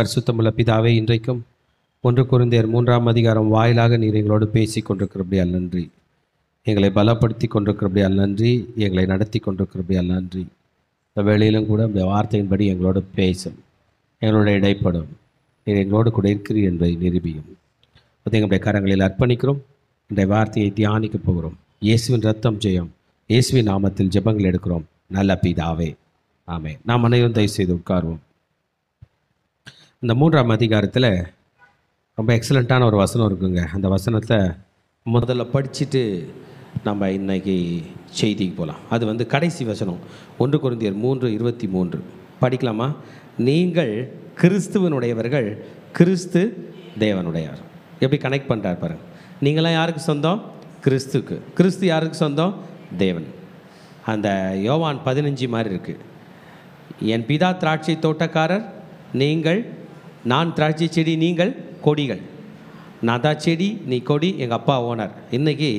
பரிசுத்தமுள்ள பிதாவே, இன்றைக்கும் 1 கொரிந்தியர் 3ஆம் அதிகாரம் வாயிலாக நீர் எங்களோடு பேசி கொண்டிருக்கிறபடியால் நன்றி. எங்களை பலப்படுத்தி கொண்டிருக்கிறபடியால் நன்றி. எங்களை நடத்தி கொண்டிருக்கிறபடியால் நன்றி. இந்த வேளையிலும் கூட இந்த வார்த்தையின்படி எங்களோடு பேசும், எங்களோட இடைப்படும். நீர் எங்களோடு கூட இருக்கிறீர் என்பதை நிரூபியும். எங்களுடைய கரங்களில் அர்ப்பணிக்கிறோம். இன்றைய வார்த்தையை தியானிக்கப் போகிறோம். இயேசுவின் ரத்தம் ஜெயம். இயேசுவின் நாமத்தில் ஜெபங்கள் எடுக்கிறோம் நல்ல பிதாவே, ஆமென். நாம் அனைவரும் தயவு செய்து உட்காருவோம். இந்த 3ஆம் அதிகாரத்தில் ரொம்ப எக்ஸலண்ட்டான ஒரு வசனம் இருக்குங்க. அந்த வசனத்தை முதல்ல படிச்சுட்டு நம்ம இன்னைக்கு செய்திக்கு போகலாம். அது கடைசி வசனம் 1 கொரிந்தியர் 3:23 படிக்கலாமா? நீங்கள் கிறிஸ்துவனுடையவர்கள், கிறிஸ்து தேவனுடையவர். எப்படி கனெக்ட் பண்ணுறார் பாருங்க. நீங்களாம் யாருக்கு சொந்தம்? கிறிஸ்துக்கு. கிறிஸ்து யாருக்கு சொந்தம்? தேவன். அந்த யோவான் 15 மாதிரி இருக்குது. என் பிதா திராட்சை தோட்டக்காரர், நான் திராட்சை செடி, நீங்கள் கொடிகள். நான் தான் செடி, நீ கொடி, எங்கள் அப்பா ஓனர். இன்றைக்கி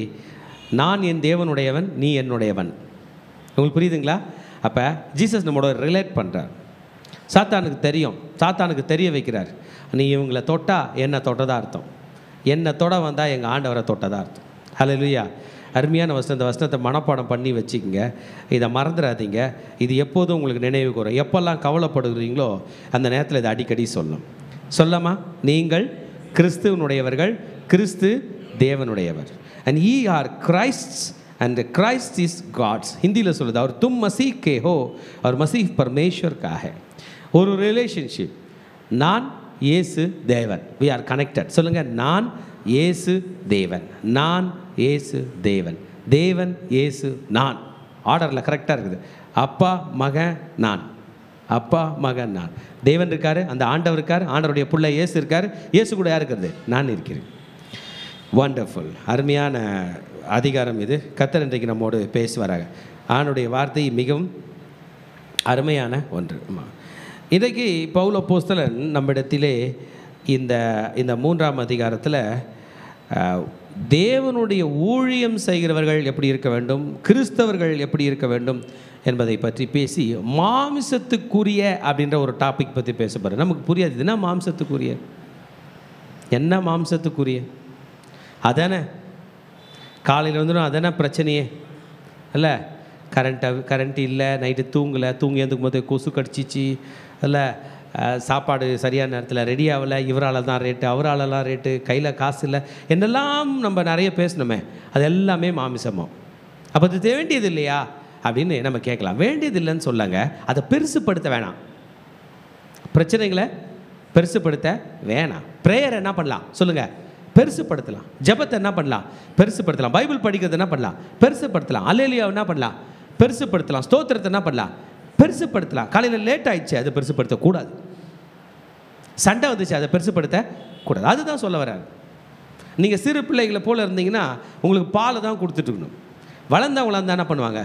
நான் என் தேவனுடையவன், நீ என்னுடையவன். உங்களுக்கு புரியுதுங்களா? அப்போ ஜீசஸ் நம்மளோட ரிலேட் பண்ணுறார். சாத்தானுக்கு தெரியும், சாத்தானுக்கு தெரிய வைக்கிறார். நீ இவங்களை தொட்டால் என்னை தொட்டதாக அர்த்தம், என்னை தொட வந்தால் எங்கள் ஆண்டவரை தொட்டதாக அர்த்தம். ஹல்லேலூயா. அருமையான வசனம். இந்த வசனத்தை மனப்பாடம் பண்ணி வச்சுக்கோங்க. இதை மறந்துடாதீங்க. இது எப்போதும் உங்களுக்கு நினைவுக்கு வரும். எப்பெல்லாம் கவலைப்படுகிறீங்களோ அந்த நேரத்தில் இதை அடிக்கடி சொல்லமா? நீங்கள் கிறிஸ்துவனுடையவர்கள், கிறிஸ்து தேவனுடையவர். And ye are Christ's and Christ is God's. ஹிந்தியில் சொல்லுது, அவர் தும் மசீஹ் கே ஹோ और मसीह परमेश्वर का है. ஒரு ரிலேஷன்ஷிப். நான் இயேசு தேவன். We are connected. சொல்லுங்கள், நான் இயேசு தேவன், நான் இயேசு தேவன், தேவன் இயேசு நான். ஆர்டரில் கரெக்டாக இருக்குது. அப்பா மகன் நான், அப்பா மகன் நான். தேவன் இருக்கார், அந்த ஆண்டவர் இருக்கார், ஆண்டவருடைய பிள்ளை இயேசு இருக்கார். இயேசு கூட யார் இருக்கிறது? நான் இருக்கிறேன். வண்டர்ஃபுல். அருமையான அதிகாரம் இது. கர்த்தர் இன்றைக்கு நம்மோடு பேசுவாராக. ஆண்டவருடைய வார்த்தை மிகவும் அருமையான ஒன்று. இன்றைக்கு பவுல் அப்போஸ்தலன் நம்மிடத்திலே இந்த 3ஆம் அதிகாரத்தில் தேவனுடைய ஊழியம் செய்கிறவர்கள் எப்படி இருக்க வேண்டும், கிறிஸ்தவர்கள் எப்படி இருக்க வேண்டும் என்பதை பற்றி பேசி மாம்சத்துக்குரிய அப்படின்ற ஒரு டாபிக் பற்றி பேச போகிறேன். நமக்கு புரியாது, என்ன மாம்சத்துக்குரிய, என்ன மாம்சத்துக்குரிய? அதானே காலையில் அதானே பிரச்சனையே இல்லை? கரண்ட் இல்லை, நைட்டு தூங்கலை, தூங்கி எழுந்துக்கும் போது கொசு கடிச்சிச்சு இல்லை, சாப்பாடு சரியான நேரத்தில் ரெடி ஆகலை, இவரால் தான் ரேட்டு, அவராலலாம் ரேட்டு, கையில் காசு இல்லை, என்னெல்லாம் நம்ம நிறைய பேசணுமே, அது எல்லாமே மாமிசமோ. அப்போ அது வேண்டியது இல்லையா அப்படின்னு நம்ம கேட்கலாம். வேண்டியது இல்லைன்னு சொல்லாங்க, அதை பெருசுப்படுத்த வேணாம். பிரச்சனைகளை பெருசுப்படுத்த வேணாம். ப்ரேயர் என்ன பண்ணலாம் சொல்லுங்கள்? பெருசுப்படுத்தலாம். ஜெபத்தை என்ன பண்ணலாம்? பெருசுப்படுத்தலாம். பைபிள் படிக்கிறது என்ன பண்ணலாம்? பெருசுப்படுத்தலாம். அல்லேலூயா என்ன பண்ணலாம்? பெருசுப்படுத்தலாம். ஸ்தோத்திரத்தை என்ன பண்ணலாம்? பெருசுப்படுத்தலாம். காலையில் லேட் ஆயிடுச்சு, அதை பெருசுப்படுத்தக்கூடாது. சண்டை வந்துச்சு, அதை பெருசுப்படுத்தக்கூடாது. அதுதான் சொல்ல வர்றாரு. நீங்கள் சிறு பிள்ளைகளை போல் இருந்தீங்கன்னா உங்களுக்கு பாலை தான் கொடுத்துட்ருக்கணும். வளர்ந்தவங்களாம் என்ன பண்ணுவாங்க?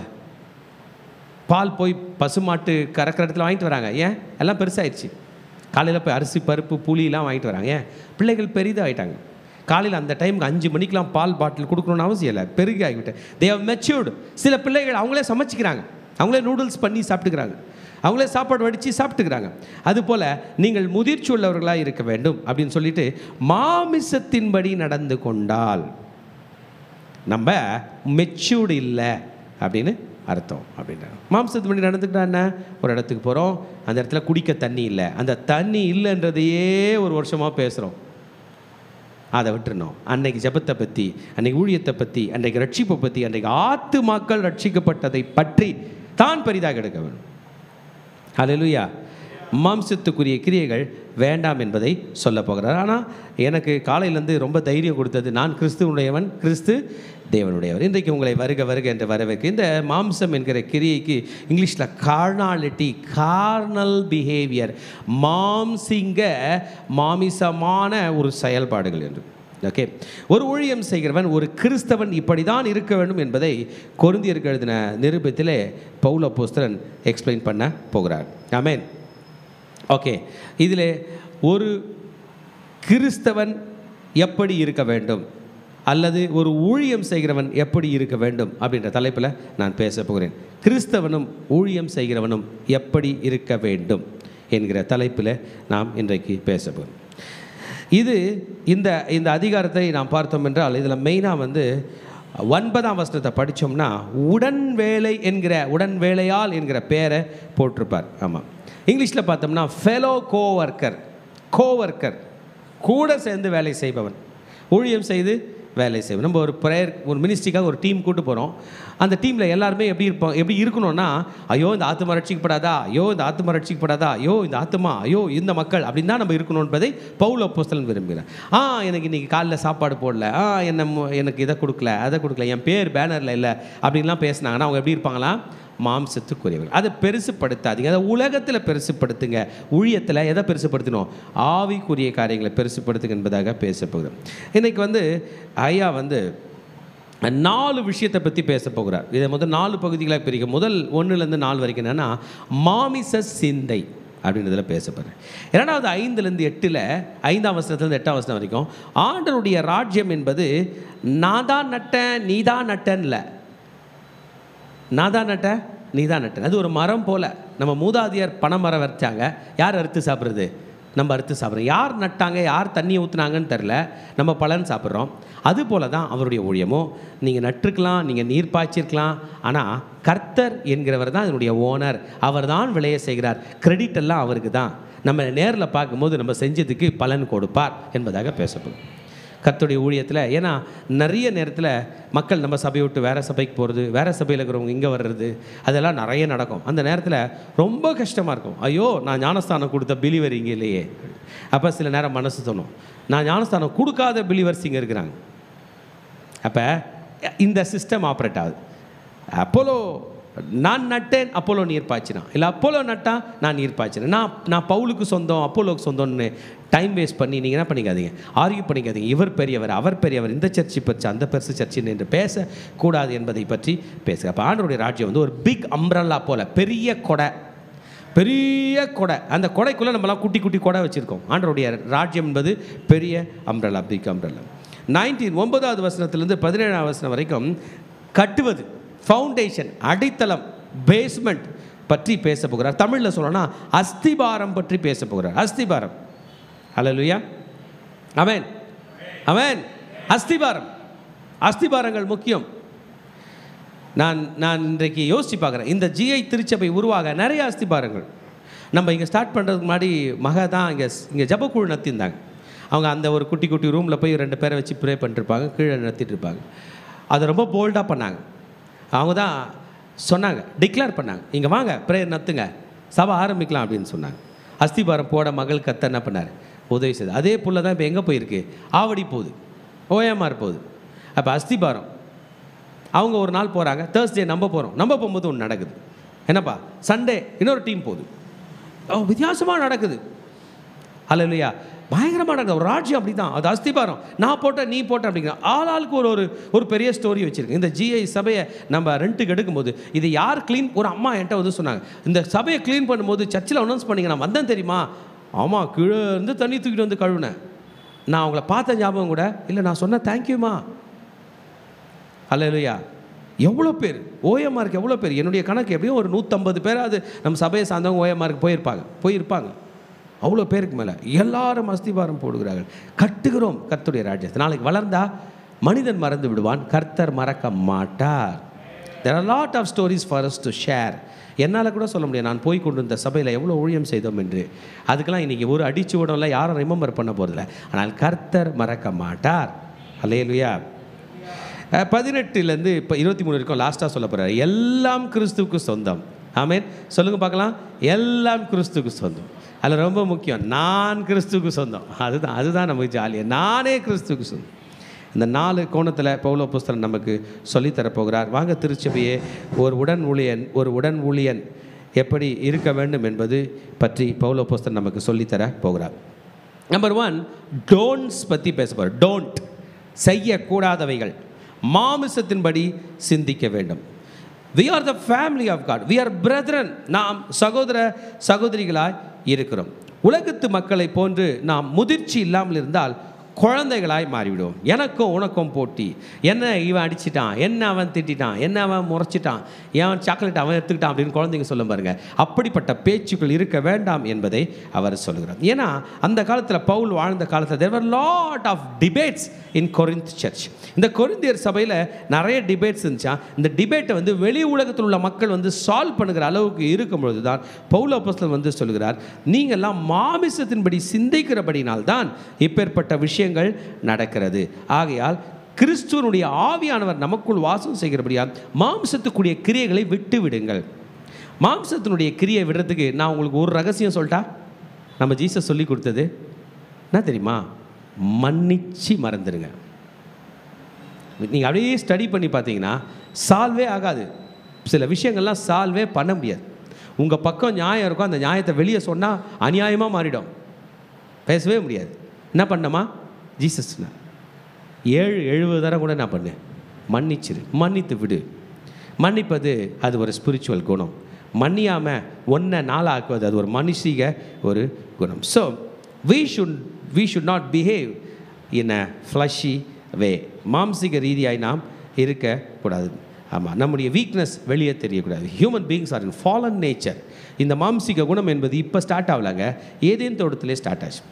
பால் போய் பசுமாட்டு கறக்கிற இடத்துல வாங்கிட்டு வராங்க. ஏன்? எல்லாம் பெருசாகிடுச்சு. காலையில் போய் அரிசி பருப்பு புளியெலாம் வாங்கிட்டு வராங்க. ஏன்? பிள்ளைகள் பெரிதாகிட்டாங்க. காலையில் அந்த டைமுக்கு 5 மணிக்கெலாம் பால் பாட்டில் கொடுக்கணுன்னு அவசியம் இல்லை, பெருகி ஆகிவிட்டேன். They have matured. சில பிள்ளைகள் அவங்களே சமைச்சிக்கிறாங்க, அவங்களே நூடுல்ஸ் பண்ணி சாப்பிட்டுக்கிறாங்க, அவங்களே சாப்பாடு வடித்து சாப்பிட்டுக்கிறாங்க. அதுபோல் நீங்கள் முதிர்ச்சி உள்ளவர்களாக இருக்க வேண்டும் அப்படின்னு சொல்லிட்டு மாமிசத்தின்படி நடந்து கொண்டால் நம்ம மெச்சூர்டு இல்லை அப்படின்னு அர்த்தம். அப்படின்றாங்க. மாம்சத்தின்படி நடந்துக்கிட்டா என்ன? ஒரு இடத்துக்கு போகிறோம், அந்த இடத்துல குடிக்க தண்ணி இல்லை, அந்த தண்ணி இல்லைன்றதையே ஒரு வருஷமாக பேசுகிறோம். அதை விட்டுருணும். அன்னைக்கு ஜெபத்தை பற்றி, அன்றைக்கு ஊழியத்தை பற்றி, அன்றைக்கு ரட்சிப்பை பற்றி, அன்றைக்கு ஆத்துமாக்கள் ரட்சிக்கப்பட்டதை பற்றி தான் பெரிதாக எடுக்க வேண்டும். ஹல்லேலூயா. மாம்சத்துக்குரிய கிரியைகள் வேண்டாம் என்பதை சொல்ல போகிறார். ஆனால் எனக்கு காலையிலேருந்து ரொம்ப தைரியம் கொடுத்தது, நான் கிறிஸ்துவனுடையவன், கிறிஸ்து தேவனுடையவர். இன்றைக்கு உங்களை வருக வருக என்று வரவேற்கு. இந்த மாம்சம் என்கிற கிரியைக்கு இங்கிலீஷில் கார்னாலிட்டி, கார்னல் பிஹேவியர், மாமிசமான ஒரு செயல்பாடுகள் என்று. ஓகே, ஒரு ஊழியம் செய்கிறவன், ஒரு கிறிஸ்தவன் இப்படி தான் இருக்க வேண்டும் என்பதை கொரிந்தியருக்கு எழுதின நிருபத்திலே பவுல் அப்போஸ்தலன் எக்ஸ்பிளைன் பண்ண போகிறார். ஆமென். ஓகே, இதில் ஒரு கிறிஸ்தவன் எப்படி இருக்க வேண்டும் அல்லது ஒரு ஊழியம் செய்கிறவன் எப்படி இருக்க வேண்டும் அப்படின்ற தலைப்பில் நான் பேச போகிறேன். கிறிஸ்தவனும் ஊழியம் செய்கிறவனும் எப்படி இருக்க வேண்டும் என்கிற தலைப்பில் நாம் இன்றைக்கு பேசப்போம். இது இந்த இந்த அதிகாரத்தை நாம் பார்த்தோம் என்றால் இதில் மெயினாக 9ஆம் வசனத்தை படித்தோம்னா உடன் வேலையால் என்கிற பேரை போட்டிருப்பார். ஆமாம், இங்கிலீஷில் பார்த்தோம்னா ஃபெலோ கோவர்க்கர், கூட சேர்ந்து வேலை செய்பவன், ஊழியம் செய்து வேலை செய்வோம். நம்ம ஒரு மினிஸ்ட்ரிக்காக ஒரு டீம் கூட்டு போகிறோம். அந்த டீமில் எல்லாருமே எப்படி இருக்கணும்னா, ஐயோ இந்த ஆத்மா ரட்சிக்கப்படாதா, ஐயோ இந்த ஆத்மா ரட்சிக்கப்படாதா, ஐயோ இந்த ஆத்மா, ஐயோ இந்த மக்கள் அப்படின்னு தான் நம்ம இருக்கணும் என்பதை பவுல் அப்போஸ்தலன் விரும்புகிறேன். எனக்கு இன்றைக்கி காலைல சாப்பாடு போடல, எனக்கு இதை கொடுக்கல, அதை கொடுக்கல, என் பேர் பேனரில் இல்லை அப்படின்லாம் பேசினாங்கன்னா அவங்க எப்படி இருப்பாங்களா? மாம்சத்துக்குரியவர்கள். அதை பெருசுப்படுத்தாதீங்க. அதை உலகத்தில் பெருசுப்படுத்துங்க. ஊழியத்தில் எதை பெருசுப்படுத்தணும்? ஆவிக்குரிய காரியங்களை பெருசுப்படுத்துங்க என்பதாக பேசப்போகிறோம். இன்றைக்கி ஐயா 4 விஷயத்தை பற்றி பேச போகிறார். இதை 4 பகுதிகளாக பிரிக்க. முதல் 1லேருந்து 4 வரைக்கும் என்னென்னா மாமிச சிந்தை அப்படின்றதில் பேசப்படுறேன். 2வது 5லேருந்து 8, 5ஆம் வசனத்துலேருந்து 8ஆம் வசனம் வரைக்கும் ஆண்டவருடைய ராஜ்யம் என்பது நான் தான் நட்டேன் நீ தான் நட்டேன் இல்லை, நான் தான் நட்டேன் நீ தான் நட்டேன். அது ஒரு மரம் போல். நம்ம மூதாதையர் பனை மரம் வரைச்சாங்க, யார் அறுத்து சாப்பிட்றது? நம்ம அறுத்து சாப்பிட்றோம். யார் நட்டாங்க, யார் தண்ணியை ஊற்றுனாங்கன்னு தெரில, நம்ம பலன் சாப்பிட்றோம். அதுபோல தான் அவருடைய ஊழியமோ. நீங்கள் நட்டுருக்கலாம், நீங்கள் நீர் பாய்ச்சிருக்கலாம், ஆனால் கர்த்தர் என்கிறவர் தான் அதனுடைய ஓனர். அவர் தான் விளைய செய்கிறார். கிரெடிட் எல்லாம் அவருக்கு தான். நம்ம நேரில் பார்க்கும்போது நம்ம செஞ்சதுக்கு பலன் கொடுப்பார் என்பதாக பேசப்படும் கர்த்தருடைய ஊழியத்தில். ஏன்னா நிறைய நேரத்தில் மக்கள் நம்ம சபையை விட்டு வேறு சபைக்கு போகிறது, வேறு சபையில் இருக்கிறவங்க இங்கே வர்றது, அதெல்லாம் நிறைய நடக்கும். அந்த நேரத்தில் ரொம்ப கஷ்டமாக இருக்கும். ஐயோ நான் ஞானஸ்தானம் கொடுத்த பிலிவர் இங்கே இல்லையே. அப்போ சில நேரம் மனசு தோணும், நான் ஞானஸ்தானம் கொடுக்காத பிலிவர்ஸ் இங்கே இருக்கிறாங்க. அப்போ இந்த சிஸ்டம் ஆப்ரேட் ஆகுது. அப்போலோ நான் நட்டேன், அப்போலோ நீர் பாய்ச்சினான், இல்லை அப்போலோ நட்டான் நான் நீர் பாய்ச்சினேன், நான் பவுலுக்கு சொந்தம் அப்போலோக்கு சொந்தம்னு டைம் வேஸ்ட் பண்ணி நீங்கள் என்ன பண்ணிக்காதீங்க, ஆர்கியூ பண்ணிக்காதீங்க. இவர் பெரியவர் அவர் பெரியவர், இந்த சர்ச்சை பற்றி அந்த பெருசு சர்ச்சின்னு என்று பேசக்கூடாது என்பதை பற்றி பேசுக. அப்போ ஆண்டவருடைய ராஜ்யம் ஒரு பிக் அம்ப்ரல்லா போல், பெரிய கொடை. அந்த கொடைக்குள்ளே நம்மளாம் குட்டி குட்டி கொடை வச்சுருக்கோம். ஆண்டவருடைய ராஜ்யம் என்பது பெரிய அம்ப்ரல்லா, பிக் அம்ப்ரல்லா. 9வது வசனத்திலிருந்து 17ஆம் வசனம் வரைக்கும் கட்டுவது, ஃபவுண்டேஷன், அடித்தளம், பேஸ்மெண்ட் பற்றி பேச போகிறார். தமிழில் சொல்லணும்னா அஸ்திபாரம் பற்றி பேச போகிறார். அஸ்திபாரம். ஹல்லேலூயா, ஆமென், ஆமென். அஸ்திபாரங்கள் முக்கியம். நான் இன்றைக்கு யோசித்து பார்க்குறேன், இந்த ஜிஐ திருச்சபை உருவாக நிறைய அஸ்திபாரங்கள். நம்ம இங்கே ஸ்டார்ட் பண்ணுறதுக்கு முன்னாடி தான் இங்கே ஜபக்குழு நடத்தியிருந்தாங்க. அவங்க அந்த ஒரு குட்டி குட்டி ரூமில் போய் 2 பேரை வச்சு ப்ரே பண்ணிட்டுருப்பாங்க, கீழே நடத்திட்டு இருப்பாங்க. அதை ரொம்ப போல்டாக பண்ணாங்க. அவங்க தான் சொன்னாங்க, டிக்ளேர் பண்ணாங்க, இங்கே வாங்க ப்ரேயர் நடத்துங்க, சபை ஆரம்பிக்கலாம் அப்படின்னு சொன்னாங்க. அஸ்திபாரம் போட மகள் கத்த என்ன பண்ணார், உதவி செய்து. அதே புள்ள தான் இப்போ எங்கே போயிருக்கு, ஆவடி போகுது, ஓஎம்ஆர் போகுது. அப்போ அஸ்திபாரம். அவங்க ஒரு நாள் போகிறாங்க, தேர்ஸ்டே நம்ம போகும்போது ஒன்று நடக்குது. என்னப்பா, சண்டே இன்னொரு டீம் போகுது, வித்தியாசமாக நடக்குது. ஹல்லேலூயா, பயங்கரமாக நடக்குது. ஒரு ராஜ்யம் அப்படி தான், அது அஸ்திபாரம். நான் போட்டேன் நீ போட்டேன் அப்படிங்கிற ஆளுக்கு ஒரு பெரிய ஸ்டோரி வச்சுருக்கு. இந்த ஜிஐ சபையை நம்ம ரெண்ட்டுக்கு எடுக்கும்போது இது யார் க்ளீன், ஒரு அம்மா என்கிட்ட சொன்னாங்க, இந்த சபையை க்ளீன் பண்ணும்போது சர்ச்சில் அனௌன்ஸ் பண்ணிங்க, நான் வந்தேன் தெரியுமா, ஆமாம் கீழே இருந்து தண்ணி தூக்கிட்டு கழுவினேன், நான் அவங்கள பார்த்த ஞாபகம் கூட இல்லை, நான் சொன்னேன் தேங்க்யூமா. ஹல்லேலூயா. எவ்வளோ பேர் ஓஎம்ஆருக்கு, எவ்வளோ பேர், என்னுடைய கணக்கு எப்படியும் ஒரு 150 பேராவது நம்ம சபையை சார்ந்தவங்க ஓஎம்ஆருக்கு போயிருப்பாங்க. அவ்வளோ பேருக்கு மேலே எல்லாரும் அஸ்திபாரம் போடுகிறார்கள். கட்டுகிறோம் கர்த்தருடைய ராஜ்யத்தை. நாளைக்கு வளர்ந்தா மனிதன் மறந்து விடுவான், கர்த்தர் மறக்க மாட்டார். There are a lot of stories for us to share. என்னால் கூட சொல்ல முடியும், நான் போய் கொண்டு இந்த சபையில் எவ்வளோ ஊழியம் செய்தோம் என்று. அதுக்கெல்லாம் இன்றைக்கி ஒரு அடிச்சு விடல, யாரும் ரிமெம்பர் பண்ண போகிறதில்ல. ஆனால் கர்த்தர் மறக்க மாட்டார். அல்லேலூயா. 18லேருந்து இப்போ 23 வரைக்கும் லாஸ்ட்டாக சொல்ல போகிறார், எல்லாம் கிறிஸ்துவுக்கு சொந்தம். ஆமென், சொல்லுங்கள் பார்க்கலாம். எல்லாம் கிறிஸ்துவுக்கு சொந்தம். அதில் ரொம்ப முக்கியம், நான் கிறிஸ்துவுக்கு சொந்தம். அதுதான் நமக்கு ஜாலியாக, நானே கிறிஸ்துவுக்கு சொந்தம். இந்த 4 கோணத்தில் பவுல் அப்போஸ்தலன் நமக்கு சொல்லித்தரப்போகிறார். வாங்க, திருச்சபையே ஒரு உடன் ஊழியன் எப்படி இருக்க வேண்டும் என்பது பற்றி பவுல் அப்போஸ்தலன் நமக்கு சொல்லித்தர போகிறார். நம்பர் 1, டோன்ட்ஸ் பற்றி பேச போகிறார். டோன்ட், செய்யக்கூடாதவைகள், மாமிசத்தின்படி சிந்திக்க வேண்டும். We are the family of God. We are brethren. நாம் சகோதர சகோதரிகளாய் இருக்கிறோம். உலகத்து மக்களை போன்று நாம் முதிர்ச்சி இல்லாமல் இருந்தால் குழந்தைகளாய் மாறிவிடுவோம். எனக்கும் உனக்கும் போட்டி, என்ன இவன் அடிச்சிட்டான், என்ன அவன் திட்டான், என்ன அவன் முறைச்சிட்டான், ஏன் சாக்லேட் அவன் எடுத்துக்கிட்டான் அப்படின்னு குழந்தைங்க சொல்ல பாருங்க. அப்படிப்பட்ட பேச்சுக்கள் இருக்க வேண்டாம் என்பதை அவர் சொல்கிறார். ஏன்னா அந்த காலத்தில் பவுல் வாழ்ந்த காலத்தில் there were lot of debates in Corinth church. இந்த கொரிந்தியர் சபையில் நிறைய டிபேட்ஸ் இருந்துச்சா. இந்த டிபேட்டை வந்து வெளி உலகத்தில் உள்ள மக்கள் வந்து சால்வ் பண்ணுகிற அளவுக்கு இருக்கும் பொழுது தான் பவுல் அப்போஸ்தலன் வந்து சொல்கிறார், நீங்கள்லாம் மாமிசத்தின்படி சிந்திக்கிறபடினால்தான் இப்பேற்பட்ட விஷயங்கள் நடக்கிறது. ஆகையால் கிறிஸ்துவனுடைய ஆவியானவர் நமக்குள் வாசம் செய்கிறபடியால் மாம்சத்துக்குரிய கிரியைகளை விட்டு விடுங்கள். மாம்சத்தினுடைய கிரியை விடுறதுக்கு நான் உங்களுக்கு ஒரு ரகசியம் சொல்லிட்டா, நம்ம ஜீசஸ் சொல்லி கொடுத்தது என்ன தெரியுமா? மன்னிச்சு மறந்துடுங்க. நீங்கள் அப்படியே ஸ்டடி பண்ணி பார்த்தீங்கன்னா சால்வே ஆகாது. சில விஷயங்கள்லாம் சால்வே பண்ண முடியாது. உங்கள் பக்கம் நியாயம் இருக்கும், அந்த நியாயத்தை வெளியே சொன்னால் அநியாயமாக மாறிடும், பேசவே முடியாது. என்ன பண்ணமா? ஜீசஸ் 70 தடவை கூட நான் பண்ணேன், மன்னிச்சிரு, மன்னித்து விடு. மன்னிப்பது அது ஒரு ஸ்பிரிச்சுவல் குணம். மன்னியாமல் ஒன்றை நாளாக்குவது அது ஒரு மனுஷிக ஒரு குணம். So we should not behave in a fleshy way. மாம்சிக ரீதியாய் நாம் இருக்கக்கூடாது. ஆமாம், நம்முடைய வீக்னஸ் வெளியே தெரியக்கூடாது. Human beings are in fallen nature. இந்த மாம்சிக குணம் என்பது இப்போ ஸ்டார்ட் ஆகலாங்க, ஏதேன் தோட்டத்திலே ஸ்டார்ட் ஆச்சு.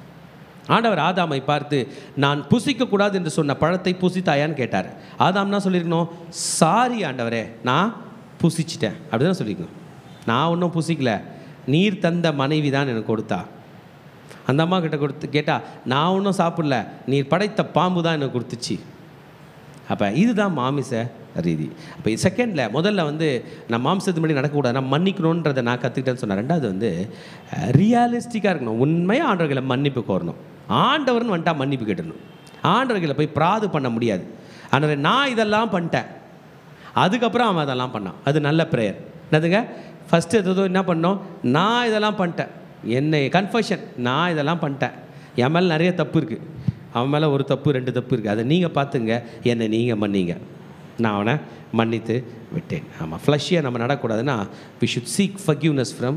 ஆண்டவர் ஆதாமை பார்த்து நான் புசிக்கக்கூடாது என்று சொன்ன பழத்தை புசித்தாயான்னு கேட்டார். ஆதாம்னா சொல்லியிருக்கணும், சாரி ஆண்டவரே நான் புசிச்சிட்டேன் அப்படி தான் சொல்லியிருக்கணும். நான் ஒன்றும் புசிக்கல, நீர் தந்த மனைவி தான் எனக்கு கொடுத்தா. அந்த அம்மா கிட்ட கொடுத்து கேட்டால் நான் ஒன்றும் சாப்பிடல, நீர் படைத்த பாம்பு தான் எனக்கு கொடுத்துச்சு. அப்போ இதுதான் மாமிச ரீதி. அப்போ செகண்டில் முதல்ல வந்து நான் மாம்சத்தின்படி நடக்கக்கூடாது, நான் மன்னிக்கணுன்றதை நான் கற்றுக்கிட்டேன்னு சொன்னேன். ரெண்டாவது வந்து ரியாலிஸ்டிக்காக இருக்கணும், உண்மையாக ஆண்டவர்களை மன்னிப்பு கோரணும். ஆண்டவர்னு வந்துட்டால் மன்னிப்பு கேட்டணும். ஆண்டவர்களை போய் பிராது பண்ண முடியாது. ஆனால் நான் இதெல்லாம் பண்ணிட்டேன், அதுக்கப்புறம் அவன் அதெல்லாம் பண்ணான், அது நல்ல ப்ரேயர். என்னதுங்க? ஃபஸ்ட்டு எதோ என்ன பண்ணோம், நான் இதெல்லாம் பண்ணிட்டேன், என்னை கன்ஃபெஷன், நான் இதெல்லாம் பண்ணிட்டேன், என் மேலே நிறைய தப்பு இருக்குது, அவன் மேலே ஒரு தப்பு 2 தப்பு இருக்குது, அதை நீங்கள் பார்த்துங்க, என்னை நீங்கள் மன்னிங்க, நான் அவனை மன்னித்து விட்டேன். ஆமாம், ஃப்ளஷியாக நம்ம நடக்கூடாதுன்னா we should seek forgiveness from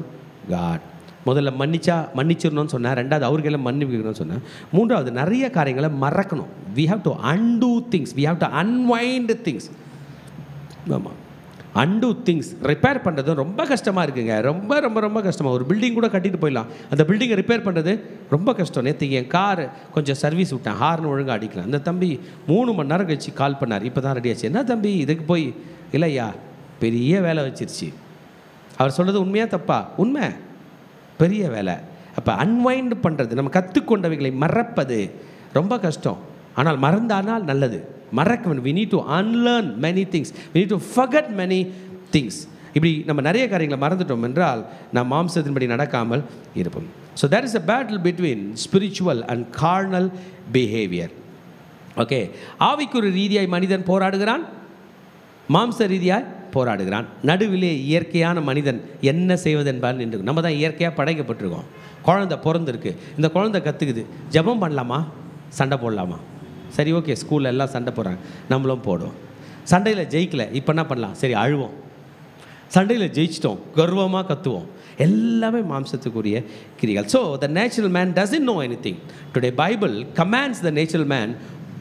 God. முதல்ல மன்னிச்சிடணும்னு சொன்னேன். ரெண்டாவது அவர்களெல்லாம் மன்னிக்கணும்னு சொன்னேன். மூன்றாவது நிறைய காரியங்களை மறக்கணும். we have to undo things, we have to unwind things. ஆமாம், undo things ரிப்பேர் பண்ணுறது ரொம்ப கஷ்டமாக இருக்குங்க. ரொம்ப ரொம்ப ரொம்ப கஷ்டமாக. ஒரு பில்டிங் கூட கட்டிட்டு போயிடலாம், அந்த பில்டிங்கை ரிப்பேர் பண்ணுறது ரொம்ப கஷ்டம். நேற்று என் கார் கொஞ்சம் சர்வீஸ் விட்டேன், ஹார்ன் ஒழுங்காக அடிக்கலாம். அந்த தம்பி 3 மணி நேரம் கழிச்சு கால் பண்ணார், இப்போ தான் ரெடி ஆச்சு. என்ன தம்பி இதுக்கு போய்? இல்லையா, பெரிய வேலை வச்சிருச்சு. அவர் சொல்கிறது உண்மையாக தப்பா? உண்மை, பெரிய வேலை. அப்போ அன்வைண்ட் பண்ணுறது, நம்ம கற்றுக்கொண்டவைகளை மறப்பது ரொம்ப கஷ்டம். ஆனால் மறந்தானால் நல்லது. மறக்க, we need to unlearn many things, we need to forget many things. இப்படி நம்ம நிறைய காரியங்களை மறந்துட்டோம் என்றால் நாம் மாம்சத்தின்படி நடக்காமல் இருப்போம். So there is a battle between spiritual and carnal behavior. Okay, ஆவிக்குரிய ரீதியாய் மனிதன் போராடுகிறான், மாம்ச ரீதியாய் போராடுகிறான். நடுவிலே இயற்கையான மனிதன் என்ன செய்வதென்பால் நின்று. நம்ம தான் இயற்கையாக படைக்கப்பட்டிருக்கோம். குழந்தை பிறந்திருக்கு, இந்த குழந்தை கற்றுக்குது, ஜெபம் பண்ணலாமா, சண்டை போடலாமா? சரி, ஓகே, ஸ்கூலில் எல்லாம் சண்டை போடுறாங்க, நம்மளும் போடுவோம். சண்டையில் ஜெயிக்கலை, இப்போ என்ன பண்ணலாம்? சரி அழுவோம். சண்டையில் ஜெயிச்சிட்டோம், கர்வமாக கற்றுவோம். எல்லாமே மாம்சத்துக்குரிய கிரிகள். So the natural man doesn't know anything. Today Bible commands the natural man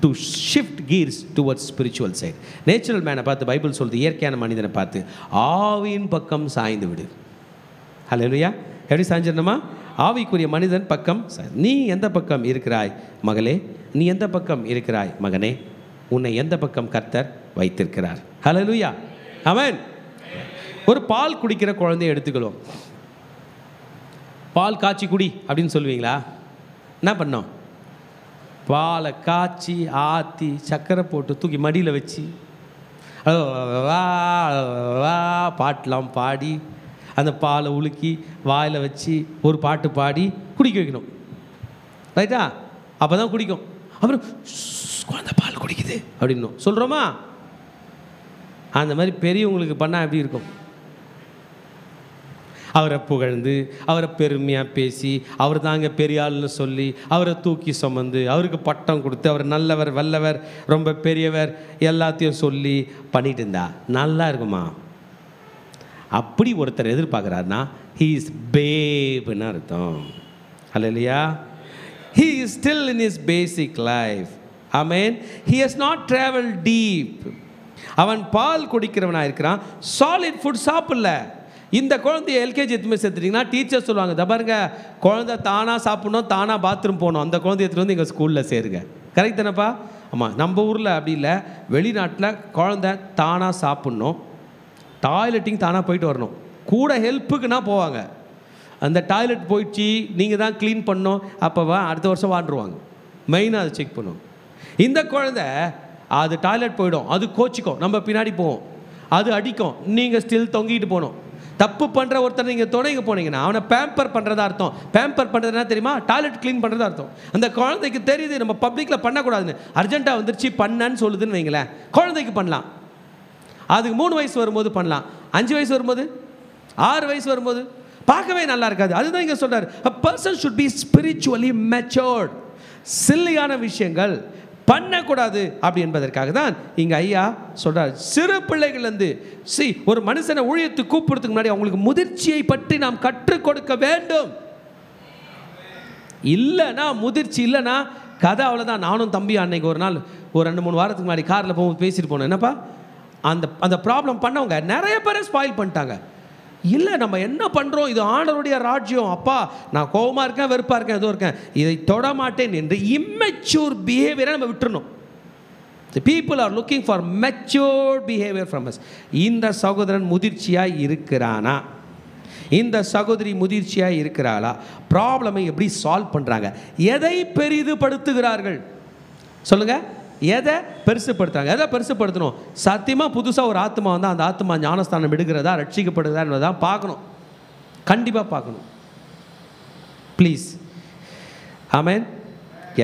to shift gears towards spiritual side. Natural மேனை பார்த்து பைபிள் சொல்லுது, இயற்கையான மனிதனை பார்த்து ஆவியின் பக்கம் சாய்ந்து விடு. ஹல்லேலூயா. எப்படி சாய்ஞ்சிடணுமா? ஆவிக்குரிய மனிதன் பக்கம். நீ எந்த பக்கம் இருக்கிறாய் மகளே, நீ எந்த பக்கம் இருக்கிறாய் மகனே, உன்னை எந்த பக்கம் கர்த்தர் வைத்திருக்கிறார். ஹல்லேலூயா, ஆமென். ஒரு பால் குடிக்கிற குழந்தைய எடுத்துக்கிறோம். பால் காய்ச்சி குடி அப்படின்னு சொல்லுவீங்களா? என்ன பண்ணோம்? பாலை காய்ச்சி ஆற்றி சக்கரை போட்டு தூக்கி மடியில் வச்சு வா வா பாட்டெலாம் பாடி அந்த பாலை உலுக்கி வாயில் வச்சு ஒரு பாட்டு பாடி குடிக்க வைக்கணும். ரைட்டா? அப்போ தான் குடிக்கும். அப்புறம் குழந்தை பால் குடிக்குது அப்படின்னு சொல்கிறோமா? அந்த மாதிரி பெரியவங்களுக்கு பண்ணால் எப்படி இருக்கும்? அவரை புகழ்ந்து, அவரை பெருமையாக பேசி, அவர் தாங்க பெரிய ஆள்னு சொல்லி, அவரை தூக்கி சுமந்து, அவருக்கு பட்டம் கொடுத்து, அவர் நல்லவர் வல்லவர் ரொம்ப பெரியவர் எல்லாத்தையும் சொல்லி பண்ணிட்டு இருந்தா நல்லா இருக்குமா? அப்படி ஒருத்தர் எதிர்பார்க்குறாருன்னா ஹீ இஸ் பேப்னு அர்த்தம். அல்லையா? he is still in his basic life. Amen. He has not traveled deep. அவன் பால் குடிக்கிறவனாக இருக்கிறான், சாலிட் ஃபுட் சாப்பிடல. இந்த குழந்தைய எல்கேஜி எத்துமே சேர்த்துட்டிங்கன்னா டீச்சர் சொல்லுவாங்க, இதை பாருங்க குழந்தை தானாக சாப்பிடணும், தானாக பாத்ரூம் போகணும், அந்த குழந்தைய எடுத்துகிட்டு வந்து எங்கள் ஸ்கூலில் சேருங்க. கரெக்ட் தானேப்பா? ஆமாம். நம்ம ஊரில் அப்படி இல்லை. வெளிநாட்டில் குழந்தை தானாக சாப்பிட்ணும், டாய்லெட்டிங் தானாக போயிட்டு வரணும், கூட ஹெல்ப்புக்குன்னா போவாங்க. அந்த டாய்லெட் போயிடுச்சு நீங்கள் தான் க்ளீன் பண்ணணும், அப்போ அடுத்த வருஷம் வாண்டுருவாங்க. மெயினாக அதை செக் பண்ணுவோம். இந்த குழந்தை அது டாய்லெட் போயிடும், அது கோச்சிக்கும், நம்ம பின்னாடி போவோம், அது அடிக்கும், நீங்கள் ஸ்டில் தொங்கிட்டு போகணும். தப்பு பண்ணுற ஒருத்தர் நீங்கள் துணைக்கு போனீங்கன்னா அவனை பேம்பர் பண்ணுறதா அர்த்தம். பேம்பர் பண்ணுறதுனா தெரியுமா? டாய்லெட் க்ளீன் பண்ணுறதா அர்த்தம். அந்த குழந்தைக்கு தெரியுது நம்ம பப்ளிக்கில் பண்ணக்கூடாதுன்னு, அர்ஜென்ட்டாக வந்துருச்சு பண்ணன்னு சொல்லுதுன்னு வைங்களேன், குழந்தைக்கு பண்ணலாம். அதுக்கு 3 வயசு வரும்போது பண்ணலாம், 5 வயசு வரும்போது, 6 வயசு வரும்போது பார்க்கவே நல்லா இருக்காது. அதுதான் இங்கே சொல்கிறார், a person should be spiritually matured. சில்லியான விஷயங்கள் பண்ணக்கூடாது அப்படி என்பதற்காக தான் இங்கே ஐயா சொல்கிறார். சிறு பிள்ளைகள்லேருந்து ஒரு மனுஷனை ஊழியத்துக்கு கூப்பிடுறதுக்கு முன்னாடி அவங்களுக்கு முதிர்ச்சியை பற்றி நாம் கற்றுக் கொடுக்க வேண்டும். இல்லைன்னா முதிர்ச்சி இல்லைன்னா கதை அவ்வளோதான். நானும் தம்பி அன்னைக்கு ஒரு நாள் ஒரு 2-3 வாரத்துக்கு முன்னாடி காரில் போகும்போது பேசிட்டு போனோம். என்னப்பா அந்த ப்ராப்ளம் பண்ணவங்க நிறைய பேரை ஸ்பாயில் பண்ணிட்டாங்க. இல்லை நம்ம என்ன பண்ணுறோம், இது ஆண்டவருடைய ராஜ்யம், அப்பா நான் கோபமாக இருக்கேன், வெறுப்பாக இருக்கேன், ஏதோ இருக்கேன், இதை தொட மாட்டேன் என்று இம்மெச்சூர் பிஹேவியரை நம்ம விட்டுறணும். The people are looking for mature behavior from us. இந்த சகோதரன் முதிர்ச்சியாக இருக்கிறானா, இந்த சகோதரி முதிர்ச்சியாக இருக்கிறாளா, ப்ராப்ளமை எப்படி சால்வ் பண்ணுறாங்க, எதை பெரிதுபடுத்துகிறார்கள் சொல்லுங்கள், எதை பெருசுப்படுத்துறாங்க, எதை பெருசுப்படுத்தணும். சத்தியமாக புதுசாக ஒரு ஆத்மா வந்தால் அந்த ஆத்மா ஞானஸ்தானம் எடுக்கிறதா ரட்சிக்கப்படுகிறதா என்பதான் பார்க்கணும், கண்டிப்பாக பார்க்கணும். ப்ளீஸ். ஆமென்.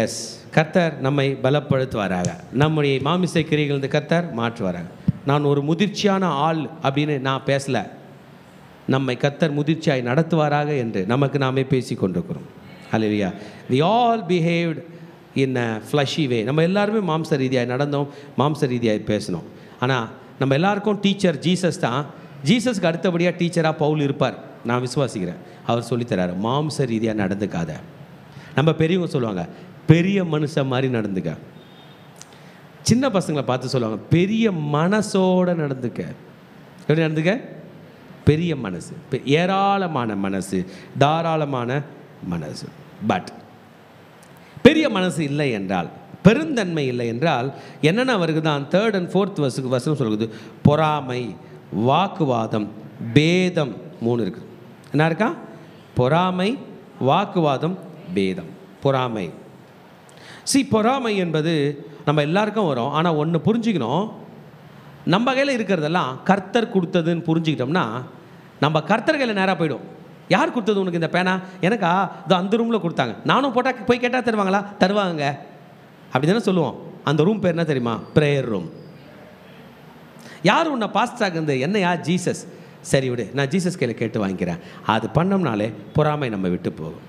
எஸ். கர்த்தர் நம்மை பலப்படுத்துவாராக, நம்முடைய மாமிச கிரியைகள் கர்த்தர் மாற்றுவாராக. நான் ஒரு முதிர்ச்சியான ஆள் அப்படின்னு நான் பேசலை, நம்மை கர்த்தர் முதிர்ச்சியாய் நடத்துவாராக என்று நமக்கு நாமே பேசி கொண்டிருக்கிறோம். ஹல்லேலூயா. we all behaved in a fleshy way. நம்ம எல்லாருமே மாம்ச ரீதியாக நடந்தோம், மாம்ச ரீதியாக பேசணும். ஆனால் நம்ம எல்லாருக்கும் டீச்சர் ஜீசஸ் தான். ஜீசஸ்க்கு அடுத்தபடியாக டீச்சராக பவுல் இருப்பார், நான் விசுவாசிக்கிறேன். அவர் சொல்லித்தராரு, மாம்ச ரீதியாக நடந்துக்காத. நம்ம பெரியவங்க சொல்லுவாங்க, பெரிய மனுஷன் மாதிரி நடந்துக்க. சின்ன பசங்களை பார்த்து சொல்லுவாங்க, பெரிய மனசோடு நடந்துக்க. எப்படி நடந்துக்க? பெரிய மனசு, ஏராளமான மனசு, தாராளமான மனசு. பட் பெரிய மனசு இல்லை என்றால், பெருந்தன்மை இல்லை என்றால் என்னென்ன வருது தான் 3rd and 4th வசனம் சொல்லுது. பொறாமை, வாக்குவாதம், பேதம் 3 இருக்குது. என்ன இருக்கா? பொறாமை, வாக்குவாதம், பேதம். பொறாமை. பொறாமை என்பது நம்ம எல்லாருக்கும் வரும். ஆனால் ஒன்று புரிஞ்சுக்கணும், நம்ம கையில் இருக்கிறதெல்லாம் கர்த்தர் கொடுத்ததுன்னு புரிஞ்சுக்கிட்டோம்னா நம்ம கர்த்தர் கையில் நேராக போய்டும். யார் கொடுத்தது உனக்கு இந்த பேனா? எனக்கா? இதோ அந்த ரூமில் கொடுத்தாங்க. நானும் போட்டால் போய் கேட்டால் தருவாங்களா? தருவாங்க. அப்படி தானே சொல்லுவோம். அந்த ரூம் பேர் என்ன தெரியுமா? Prayer room. யார் உன்னை பாஸ்ட் ஆகுது? என்னையா? ஜீசஸ். சரி விடு, நான் ஜீசஸ் கையில் கேட்டு வாங்கிக்கிறேன். அது பண்ணோம்னாலே பொறாமை நம்ம விட்டு போகும்.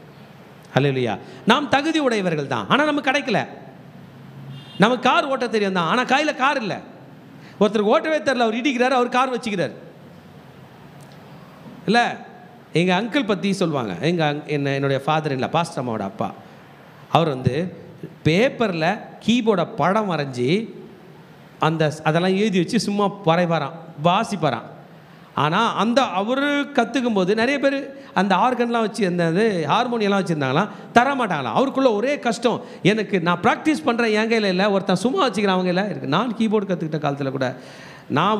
ஹல்லேலூயா. நாம் தகுதி உடையவர்கள் தான், ஆனால் நமக்கு கிடைக்கல. நமக்கு கார் ஓட்ட தெரியும் தான், ஆனால் கையில் கார் இல்லை. ஒருத்தருக்கு ஓட்டவே தெரியல, அவர் இடிக்கிறார், அவர் கார் வச்சுக்கிறார். இல்லை, எங்கள் அங்கிள் பற்றி சொல்லுவாங்க. என்னுடைய ஃபாதர் இல்லை, பாஸ்டர் அம்மாவோட அப்பா. அவர் பேப்பரில் கீபோர்டை படம் வரைஞ்சி அதெல்லாம் எழுதி வச்சு சும்மா வரைவாராம், வாசிப்பாராம். ஆனால் அவர் கற்றுக்கும் போது நிறைய பேர் அந்த ஆர்கன்லாம் வச்சு அந்த ஹார்மோனியெல்லாம் வச்சுருந்தாங்களாம், தரமாட்டாங்களாம். அவருக்குள்ளே ஒரே கஷ்டம், நான் ப்ராக்டிஸ் பண்ணுறேன் என் கையில் இல்லை, ஒருத்தன் சும்மா வச்சுக்கிறேன் அவங்க இல்லை இருக்குது. நான் கீபோர்டு கற்றுக்கிட்ட காலத்தில் கூட நான்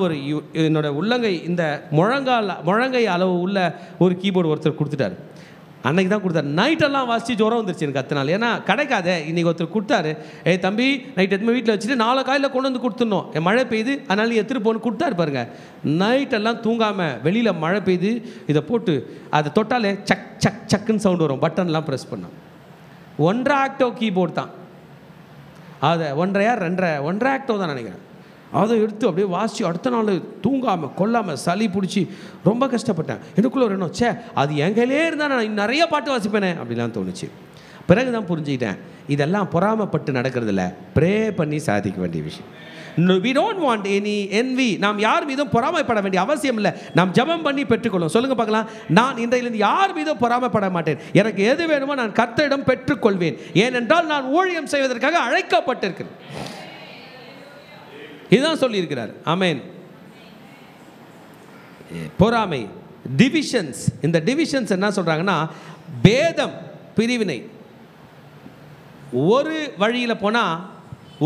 என்னோடய உள்ளங்கை இந்த முழங்கை அளவு உள்ள ஒரு கீபோர்டு ஒருத்தர் கொடுத்துட்டாரு. அன்னைக்கு தான் கொடுத்தாரு. நைட்டெல்லாம் வாசித்து ஜுரம் வந்துருச்சு எனக்கு 10 நாள். ஏன்னா கிடைக்காதே. இன்றைக்கி ஒருத்தர் கொடுத்தாரு, தம்பி நைட் எடுத்து வீட்டில் வச்சுட்டு 4 காலையில் கொண்டு வந்து கொடுத்துடணும், மழை பெய்யுது அதனால நீ எடுத்துகிட்டு போகணுன்னு கொடுத்தாரு பாருங்க. நைட்டெல்லாம் தூங்காமல் வெளியில் மழை பெய்யுது, இதை போட்டு அதை தொட்டாலே சக் சக் சக்குன்னு சவுண்டு வரும். பட்டன்லாம் ப்ரெஸ் பண்ணோம். 1.5 ஆக்டோ கீபோர்டு தான் அதை, 1.5 ஆக்டோ தான் நினைக்கிறேன். அதை எடுத்து அப்படியே வாசித்து அடுத்த நாள் தூங்காமல் கொல்லாமல் சளி பிடிச்சி ரொம்ப கஷ்டப்பட்டேன். எனக்குள்ளே ஒரு எண்ணம், அது என் கையிலே இருந்தால் நான் நிறைய பாட்டு வாசிப்பேனே அப்படிலாம் தோணுச்சு. பிறகு தான் புரிஞ்சுக்கிட்டேன், இதெல்லாம் பொறாமப்பட்டு நடக்கிறதில்ல, ப்ரே பண்ணி சாதிக்க வேண்டிய விஷயம். we don't want any envy. நாம் யார் மீதும் பொறாமைப்பட வேண்டிய அவசியம் இல்லை. நாம் ஜெபம் பண்ணி பெற்றுக்கொள்ளும். சொல்லுங்க பார்க்கலாம். நான் இன்றையிலிருந்து யார் மீதும் பொறாமைப்பட மாட்டேன். எனக்கு எது வேணுமோ நான் கர்த்தரிடம் பெற்றுக்கொள்வேன். ஏனென்றால் நான் ஊழியம் செய்வதற்காக அழைக்கப்பட்டிருக்கிறேன். இதுதான் சொல்லியிருக்கிறார். ஆமென். பொறாமை, டிவிஷன்ஸ். இந்த டிவிஷன்ஸ் என்ன சொல்றாங்கன்னா, பேதம், பிரிவினை. ஒரு வழியில் போனால்,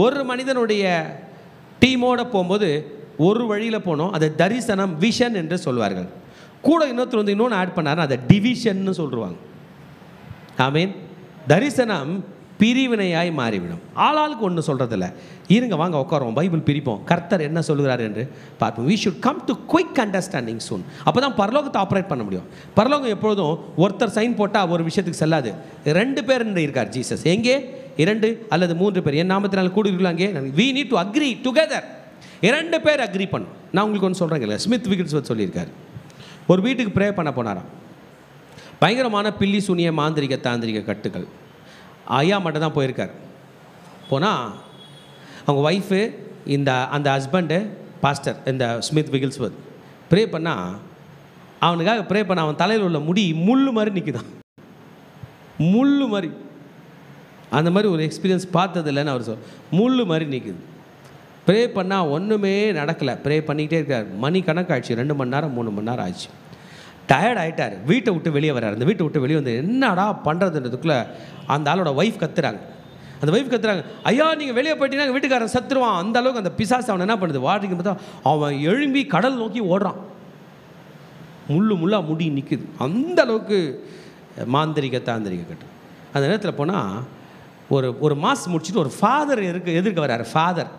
ஒரு மனிதனுடைய டீமோட போகும்போது ஒரு வழியில் போனோம், அதை தரிசனம், விஷன் என்று சொல்வார்கள். கூட இன்னொருத்தர் வந்து இன்னொன்று ஆட் பண்ணார், அதை டிவிஷன்னு சொல்லுவாங்க. ஆமீன். தரிசனம் பிரிவினையாய் மாறிவிடும். ஆளாளுக்கு ஒன்று சொல்கிறதில்ல. இருங்க வாங்க உட்காருவோம், பைபிள் பிரிப்போம், கர்த்தர் என்ன சொல்கிறார் என்று பார்ப்போம். we should come to quick understanding soon. அப்போ தான் பரலோகத்தை ஆப்ரேட் பண்ண முடியும். பரலோகம் எப்பொழுதும் ஒருத்தர் சைன் போட்டால் ஒரு விஷயத்துக்கு செல்லாது. 2 பேர் என்று இருக்கார் ஜீசஸ். எங்கே? 2 அல்லது 3 பேர் என் நாமத்தினால் கூடியிருக்கலாம். அங்கே we need to agree together. 2 பேர் அக்ரி பண்ணும். நான் உங்களுக்கு ஒன்று சொல்கிறேங்க, ஸ்மித் விகில்ஸ்வர்த் சொல்லியிருக்காரு. ஒரு வீட்டுக்கு ப்ரே பண்ண போனாராம். பயங்கரமான பில்லி சூனிய மாந்திரிக தாந்திரிக கட்டுகள். ஐயா மட்டும் தான் போயிருக்கார். போனால் அவங்க ஒய்ஃபு, அந்த ஹஸ்பண்டு பாஸ்டர் இந்த ஸ்மித் விகில்ஸ்வர்த் ப்ரே பண்ணால், அவனுக்காக ப்ரே பண்ண அவன் தலையில் உள்ள முடி முள்ளு மாதிரி நிற்குதான். முள்ளு மாதிரி. அந்த மாதிரி ஒரு எக்ஸ்பீரியன்ஸ் பார்த்ததில்லைன்னு அவர் முள்ளு மாதிரி நிற்குது. ப்ரே பண்ணால் ஒன்றுமே நடக்கலை. ப்ரே பண்ணிக்கிட்டே இருக்கார். மணி கணக்காகிடுச்சு. 2 மணி நேரம் 3 மணி நேரம் ஆயிடுச்சு. டயர்ட் ஆகிட்டார். வீட்டை விட்டு வெளியே வர்றார். அந்த வீட்டை விட்டு வெளியே வந்து என்னடா பண்ணுறதுன்றதுக்குள்ளே அந்த ஆளோட ஒய்ஃப் கத்துறாங்க. அந்த ஒய்ஃப் கத்துறாங்க, ஐயா நீங்கள் வெளியே போயிட்டீங்கன்னா வீட்டுக்காரன் சத்துருவான். அந்த அளவுக்கு அந்த பிசாசு அவனை என்ன பண்ணுது, வாடிக்கு பார்த்தா அவன் எழும்பி கடல் நோக்கி ஓடுறான். முள்ளா முடி நிற்குது. அந்த அளவுக்கு மாந்திரிக தாந்திரிக கட்டு. அந்த நேரத்தில் போனால் ஒரு மாஸ் முடிச்சுட்டு ஒரு ஃபாதர் எதிர்க்க வர்றார். ஃபாதர்,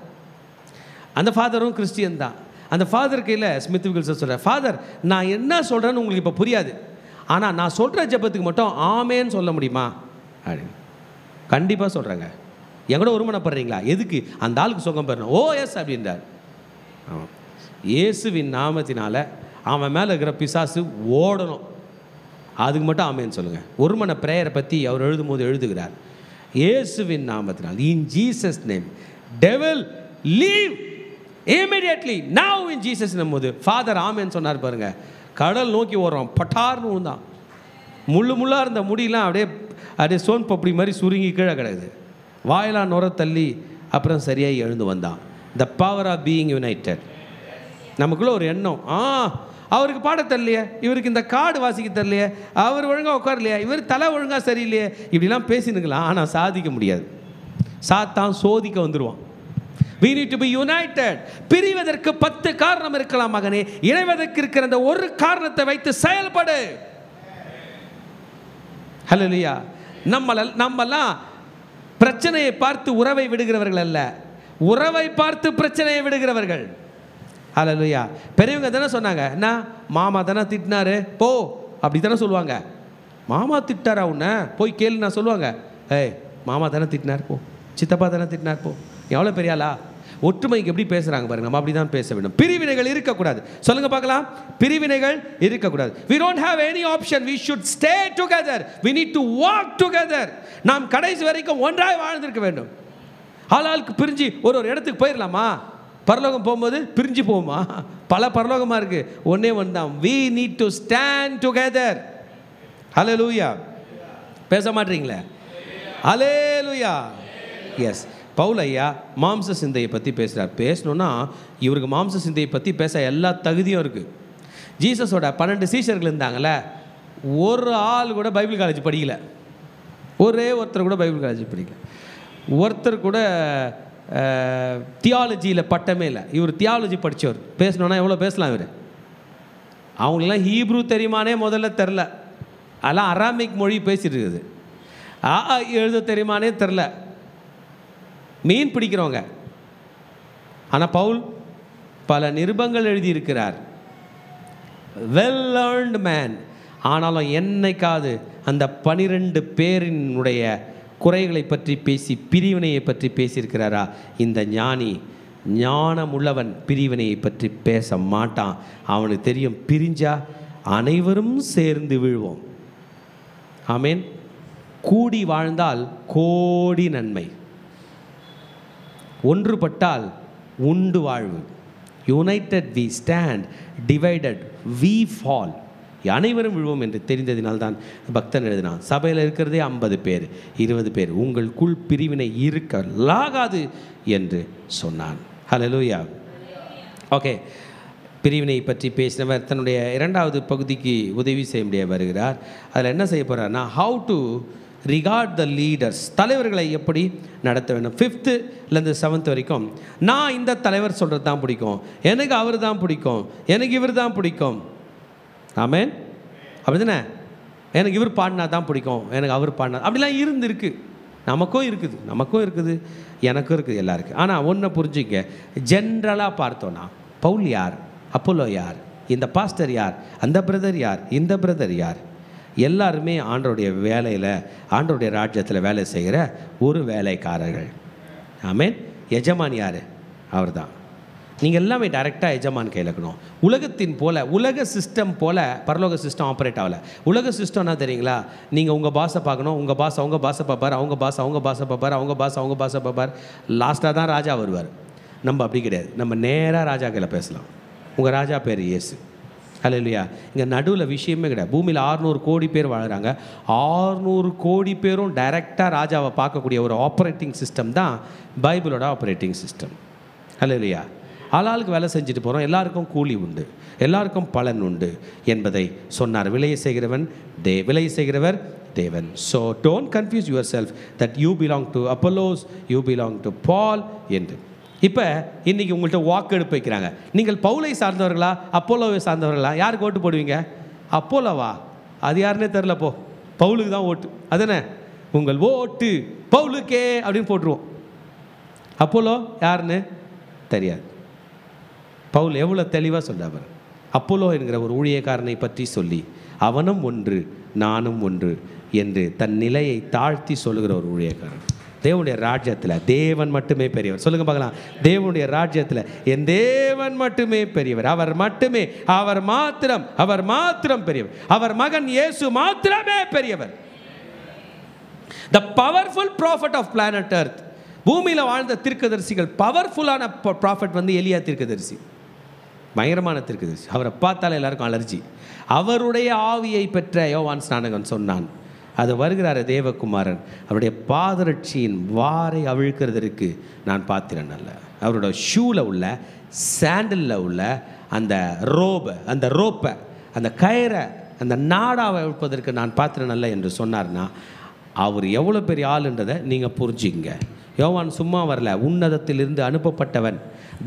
அந்த ஃபாதரும் கிறிஸ்டியன் தான். அந்த ஃபாதர் கையில் ஸ்மித் விகில்ஸ்வர்த் சொல்கிறார், ஃபாதர் நான் என்ன சொல்கிறேன்னு உங்களுக்கு இப்போ புரியாது, ஆனால் நான் சொல்கிற ஜெபத்துக்கு மட்டும் ஆமேன்னு சொல்ல முடியுமா அப்படின்னு. கண்டிப்பாக சொல்கிறேங்க. என் கூட ஒருமனப்படுறீங்களா? எதுக்கு? அந்த ஆளுக்கு சுகம் பெறணும். ஓ எஸ் அப்படின்றார். ஆமாம், இயேசுவின் நாமத்தினால் அவன் மேலே இருக்கிற பிசாசு ஓடணும். அதுக்கு மட்டும் ஆமேன்னு சொல்லுங்கள். ஒருமன பிரேயரை பற்றி அவர் எழுதும்போது எழுதுகிறார், இயேசுவின் நாமத்தினால், in Jesus name devil leave immediately now in Jesus போது ஃபாதர் ஆமேன்னு சொன்னார் பாருங்க. கடல் நோக்கி ஓடுறோம். பட்டார்னு தான் முள்ளாக இருந்த முடியெல்லாம் அப்படியே சோன் பப்படி மாதிரி சுருங்கி கீழே கிடக்குது. வாயெல்லாம் நுர தள்ளி அப்புறம் சரியாக எழுந்து வந்தான். The power of being united. நமக்குள்ளே ஒரு எண்ணம், அவருக்கு பாட தரலையே, இவருக்கு இந்த கார்டு வாசிக்க தரலையே, அவர் ஒழுங்காக உட்காரலையே, இவர் தலை ஒழுங்காக சரியில்லையே, இப்படிலாம் பேசினுக்கலாம். ஆனால் சாதிக்க முடியாது. சாத்தான் சோதிக்க வந்துடுவான். We need to be united. பிரிவதற்கு 10 காரணம் இருக்கலாம் மகனே, இணைவதற்கு இருக்கிற அந்த ஒரு காரணத்தை வைத்து செயல்படு. ஹல்லேலூயா. நம்மெல்லாம் பிரச்சனையை பார்த்து உறவை விடுகிறவர்கள் அல்ல, உறவை பார்த்து பிரச்சனையை விடுகிறவர்கள். ஹல்லேலூயா. பெரியவங்க தானே சொன்னாங்க, என்ன மாமா தானே திட்டினாரு போ, அப்படி தானே சொல்லுவாங்க. மாமா திட்டாரா உன்னை போய் கேளு நான் சொல்லுவாங்க. ஏய் மாமா தானே திட்டினார் போ, சித்தப்பா தானே திட்டினார் போ. எவ்வளோ பெரியாளா? ஒற்றுமைக்கு எப்படி பேசுகிறாங்க பாருங்க. நம்ம அப்படி தான் பேச வேண்டும். பிரிவினைகள் இருக்கக்கூடாது. சொல்லுங்க பார்க்கலாம். பிரிவினைகள் இருக்கக்கூடாது. we don't have any option. we should stay together. we need to walk together. நாம் கடைசி வரைக்கும் ஒன்றாய் வாழ்ந்திருக்க வேண்டும். ஆளாளுக்கு பிரிஞ்சு ஒரு இடத்துக்கு போயிடலாமா? பரலோகம் போகும்போது பிரிஞ்சு போகுமா? பல பரலோகமாக இருக்கு, ஒன்னே ஒன்று தான். we need to stand together. ஹல்லேலூயா. பேச மாட்டீங்களே? ஹல்லேலூயா. எஸ், பவுல் ஐயா மாம்ச சிந்தையை பற்றி பேசுகிறார். பேசணுன்னா இவருக்கு மாம்ச சிந்தையை பற்றி பேச எல்லா தகுதியும் இருக்குது. ஜீசஸோட 12 சீஷர்கள் இருந்தாங்கள்ல, ஒரு ஆள் கூட பைபிள் காலேஜ் படிக்கல. ஒரே ஒருத்தர் கூட பைபிள் காலேஜ் படிக்கல. ஒருத்தர் கூட தியாலஜியில் பட்டமே இல்லை. இவர் தியாலஜி படித்தவர். பேசணுன்னா எவ்வளோ பேசலாம் இவர். அவங்களெல்லாம் ஹீப்ரூ தெரியுமானே முதல்ல தெரில. அதெல்லாம் அராமிக் மொழி பேசிட்டு இருக்குது. எழுத தெரியுமானே தெரில. மீன் பிடிக்கிறவங்க. ஆனால் பவுல் பல நிருபங்கள் எழுதியிருக்கிறார். Well learned man. ஆனாலும் என்னைக்காவது அந்த 12 பேரினுடைய குறைகளை பற்றி பேசி பிரிவினையை பற்றி பேசியிருக்கிறாரா? இந்த ஞானி, ஞானம் உள்ளவன் பிரிவினையை பற்றி பேச மாட்டான். அவனுக்கு தெரியும், பிரிஞ்சா அனைவரும் சேர்ந்து விழுவோம். ஆமேன். கூடி வாழ்ந்தால் கோடி நன்மை, ஒன்றுபட்டால் உண்டு வாழ்வு. United we stand, divided we fall. அனைவரும் விழுவோம் என்று தெரிந்ததினால்தான் பக்தன் எழுதினான். சபையில் இருக்கிறதே 50 பேர் 20 பேர், உங்களுக்குள் பிரிவினை இருக்கலாகாது என்று சொன்னான். ஹல்லேலூயா. ஓகே, பிரிவினை பற்றி பேசினவர் தன்னுடைய 2வது பகுதிக்கு உதவி செய்ய முடிய வருகிறார். அதில் என்ன செய்ய போகிறார்னா, how to regard the leaders, தலைவர்களை எப்படி நடத்த வேண்டும். 5th-லேருந்து 7th வரைக்கும் நான் இந்த தலைவர் சொல்கிறது தான் பிடிக்கும், எனக்கு அவர் தான் பிடிக்கும், எனக்கு இவர் தான் பிடிக்கும். ஆமென். அப்படி தானே? எனக்கு இவர் பாடினா தான் பிடிக்கும், எனக்கு அவர் பாடினா, அப்படிலாம் இருந்திருக்கு. நமக்கும் இருக்குது, எனக்கும் இருக்குது, எல்லாருக்கும். ஆனால் ஒன்றை புரிஞ்சுக்க, ஜென்ரலாக பார்த்தோன்னா பவுல் யார், அப்போலோ யார், இந்த பாஸ்டர் யார், அந்த பிரதர் யார், இந்த பிரதர் யார், எல்லாருமே ஆண்டவருடைய வேலையில், ஆண்டவருடைய ராஜ்யத்தில் வேலை செய்கிற ஒரு வேலைக்காரர்கள். ஆமென். எஜமான் யார்? அவர் தான். நீங்கள் எல்லாமே டைரெக்டாக எஜமான் கையில் இருக்கணும். உலகத்தின் போல், உலக சிஸ்டம் போல் பரலோக சிஸ்டம் ஆப்ரேட் ஆகலை. உலக சிஸ்டம்னா தெரியுங்களா, நீங்கள் உங்கள் பாஸை பார்க்கணும், உங்கள் பாஸ் அவங்க பாஸை பார்ப்பார், அவங்க பாஸ் அவங்க பாஸை பார்ப்பார், அவங்க பாஸ் அவங்க பாஸை பார்ப்பார், லாஸ்ட்டாக தான் ராஜா வருவார். நம்ம அப்படி கிடையாது. நம்ம நேராக ராஜா கையில் பேசலாம். உங்கள் ராஜா பேர் இயேசு. ஹல்லேலூயா. இங்கே நடுவில் விஷயமே கிடையாது. பூமியில் 600 கோடி பேர் வாழ்கிறாங்க. 600 கோடி பேரும் டைரெக்டாக ராஜாவை பார்க்கக்கூடிய ஒரு ஆப்ரேட்டிங் சிஸ்டம் தான் பைபிளோட ஆப்ரேட்டிங் சிஸ்டம். ஹல்லேலூயா. ஆளாளுக்கு வேலை செஞ்சுட்டு போகிறோம், எல்லாருக்கும் கூலி உண்டு, எல்லாருக்கும் பலன் உண்டு என்பதை சொன்னார். விலையை செய்கிறவர் தேவன். So don't confuse yourself that you belong to Apollos, you belong to Paul என்று. இப்போ இன்றைக்கி உங்கள்கிட்ட வாக்கெடுப்பு வைக்கிறாங்க. நீங்கள் பவுலை சார்ந்தவர்களா அப்போலோவை சார்ந்தவர்களா? யாருக்கு ஓட்டு போடுவீங்க? அப்போலோவா? அது யாருன்னே தெரில. பவுலுக்கு தான் ஓட்டு. அதுதானே? உங்கள் ஓட்டு பவுலுக்கே அப்படின்னு போட்டுருவோம். அப்போலோ யாருன்னு தெரியாது. பவுல் எவ்வளோ தெளிவாக சொல்றார். அப்போலோ என்கிற ஒரு ஊழியக்காரனை பற்றி சொல்லி, அவனும் ஒன்று நானும் ஒன்று என்று தன் நிலையை தாழ்த்தி சொல்லுகிற ஒரு ஊழியக்காரன். தேவனுடைய ராஜ்யத்தில் தேவன் மட்டுமே பெரியவர். சொல்லுங்க பார்க்கலாம். தேவனுடைய ராஜ்யத்தில் என் தேவன் மட்டுமே பெரியவர். அவர் மாத்திரம் பெரியவர். அவர் மகன் இயேசு மாத்திரமே பெரியவர். The powerful prophet of planet earth. பூமியில் வாழ்ந்த தீர்க்கதரிசிகள், பவர்ஃபுல்லான ப்ராஃபட் வந்து எலியா தீர்க்கதரிசி. பயங்கரமான தீர்க்கதரிசி. அவரை பார்த்தாலே எல்லாருக்கும் அலர்ஜி. அவருடைய ஆவியை பெற்ற யோவான் ஸ்நானகன் சொன்னான், அது வருகிறார் தேவகுமாரன், அவருடைய பாதரட்சியின் வாரை அவிழ்க்கிறதற்கு நான் பாத்திரன் அல்ல. அவரோட ஷூவில் உள்ள, சாண்டலில் உள்ள அந்த ரோப்பை, அந்த கயிறை, அந்த நாடாவை அவிழ்ப்பதற்கு நான் பாத்திரன் அல்ல என்று சொன்னார்னா, அவர் எவ்வளோ பெரிய ஆளுன்றதை நீங்கள் புரிஞ்சுங்க. யோவான் சும்மா வரல, உன்னதத்திலிருந்து அனுப்பப்பட்டவன்,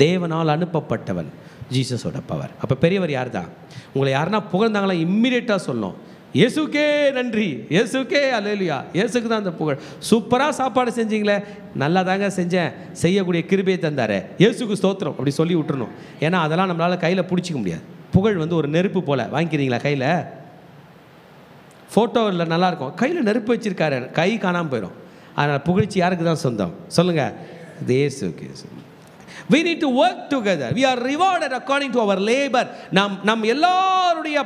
தேவனால் அனுப்பப்பட்டவன். ஜீசஸோட பவர். அப்போ பெரியவர் யார் தான்? உங்களை யாருன்னா புகழ்ந்தாங்களா இம்மிடியேட்டாக சொல்லணும், இயேசுக்கே நன்றி, இயேசுக்கே அல்லேலூயா, இயேசுக்கு தான் அந்த புகழ். சூப்பராக சாப்பாடு செஞ்சீங்களே, நல்லா தாங்க செஞ்சேன், செய்யக்கூடிய கிருபையை தந்தார், இயேசுக்கு ஸ்தோத்திரம் அப்படி சொல்லி விட்டுறணும். ஏன்னா அதெல்லாம் நம்மளால் கையில் பிடிச்சிக்க முடியாது. புகழ் வந்து ஒரு நெருப்பு போல். வாங்கிக்கிறீங்களா கையில்? ஃபோட்டோவில் நல்லாயிருக்கும், கையில் நெருப்பு வச்சுருக்காரு, கை காணாமல் போயிடும். அதனால் புகழ்ச்சி யாருக்கு தான் சொந்தம்? சொல்லுங்கள், இயேசுக்கு. We need to work together. We are rewarded according to our labor. நம் எல்லாருடைய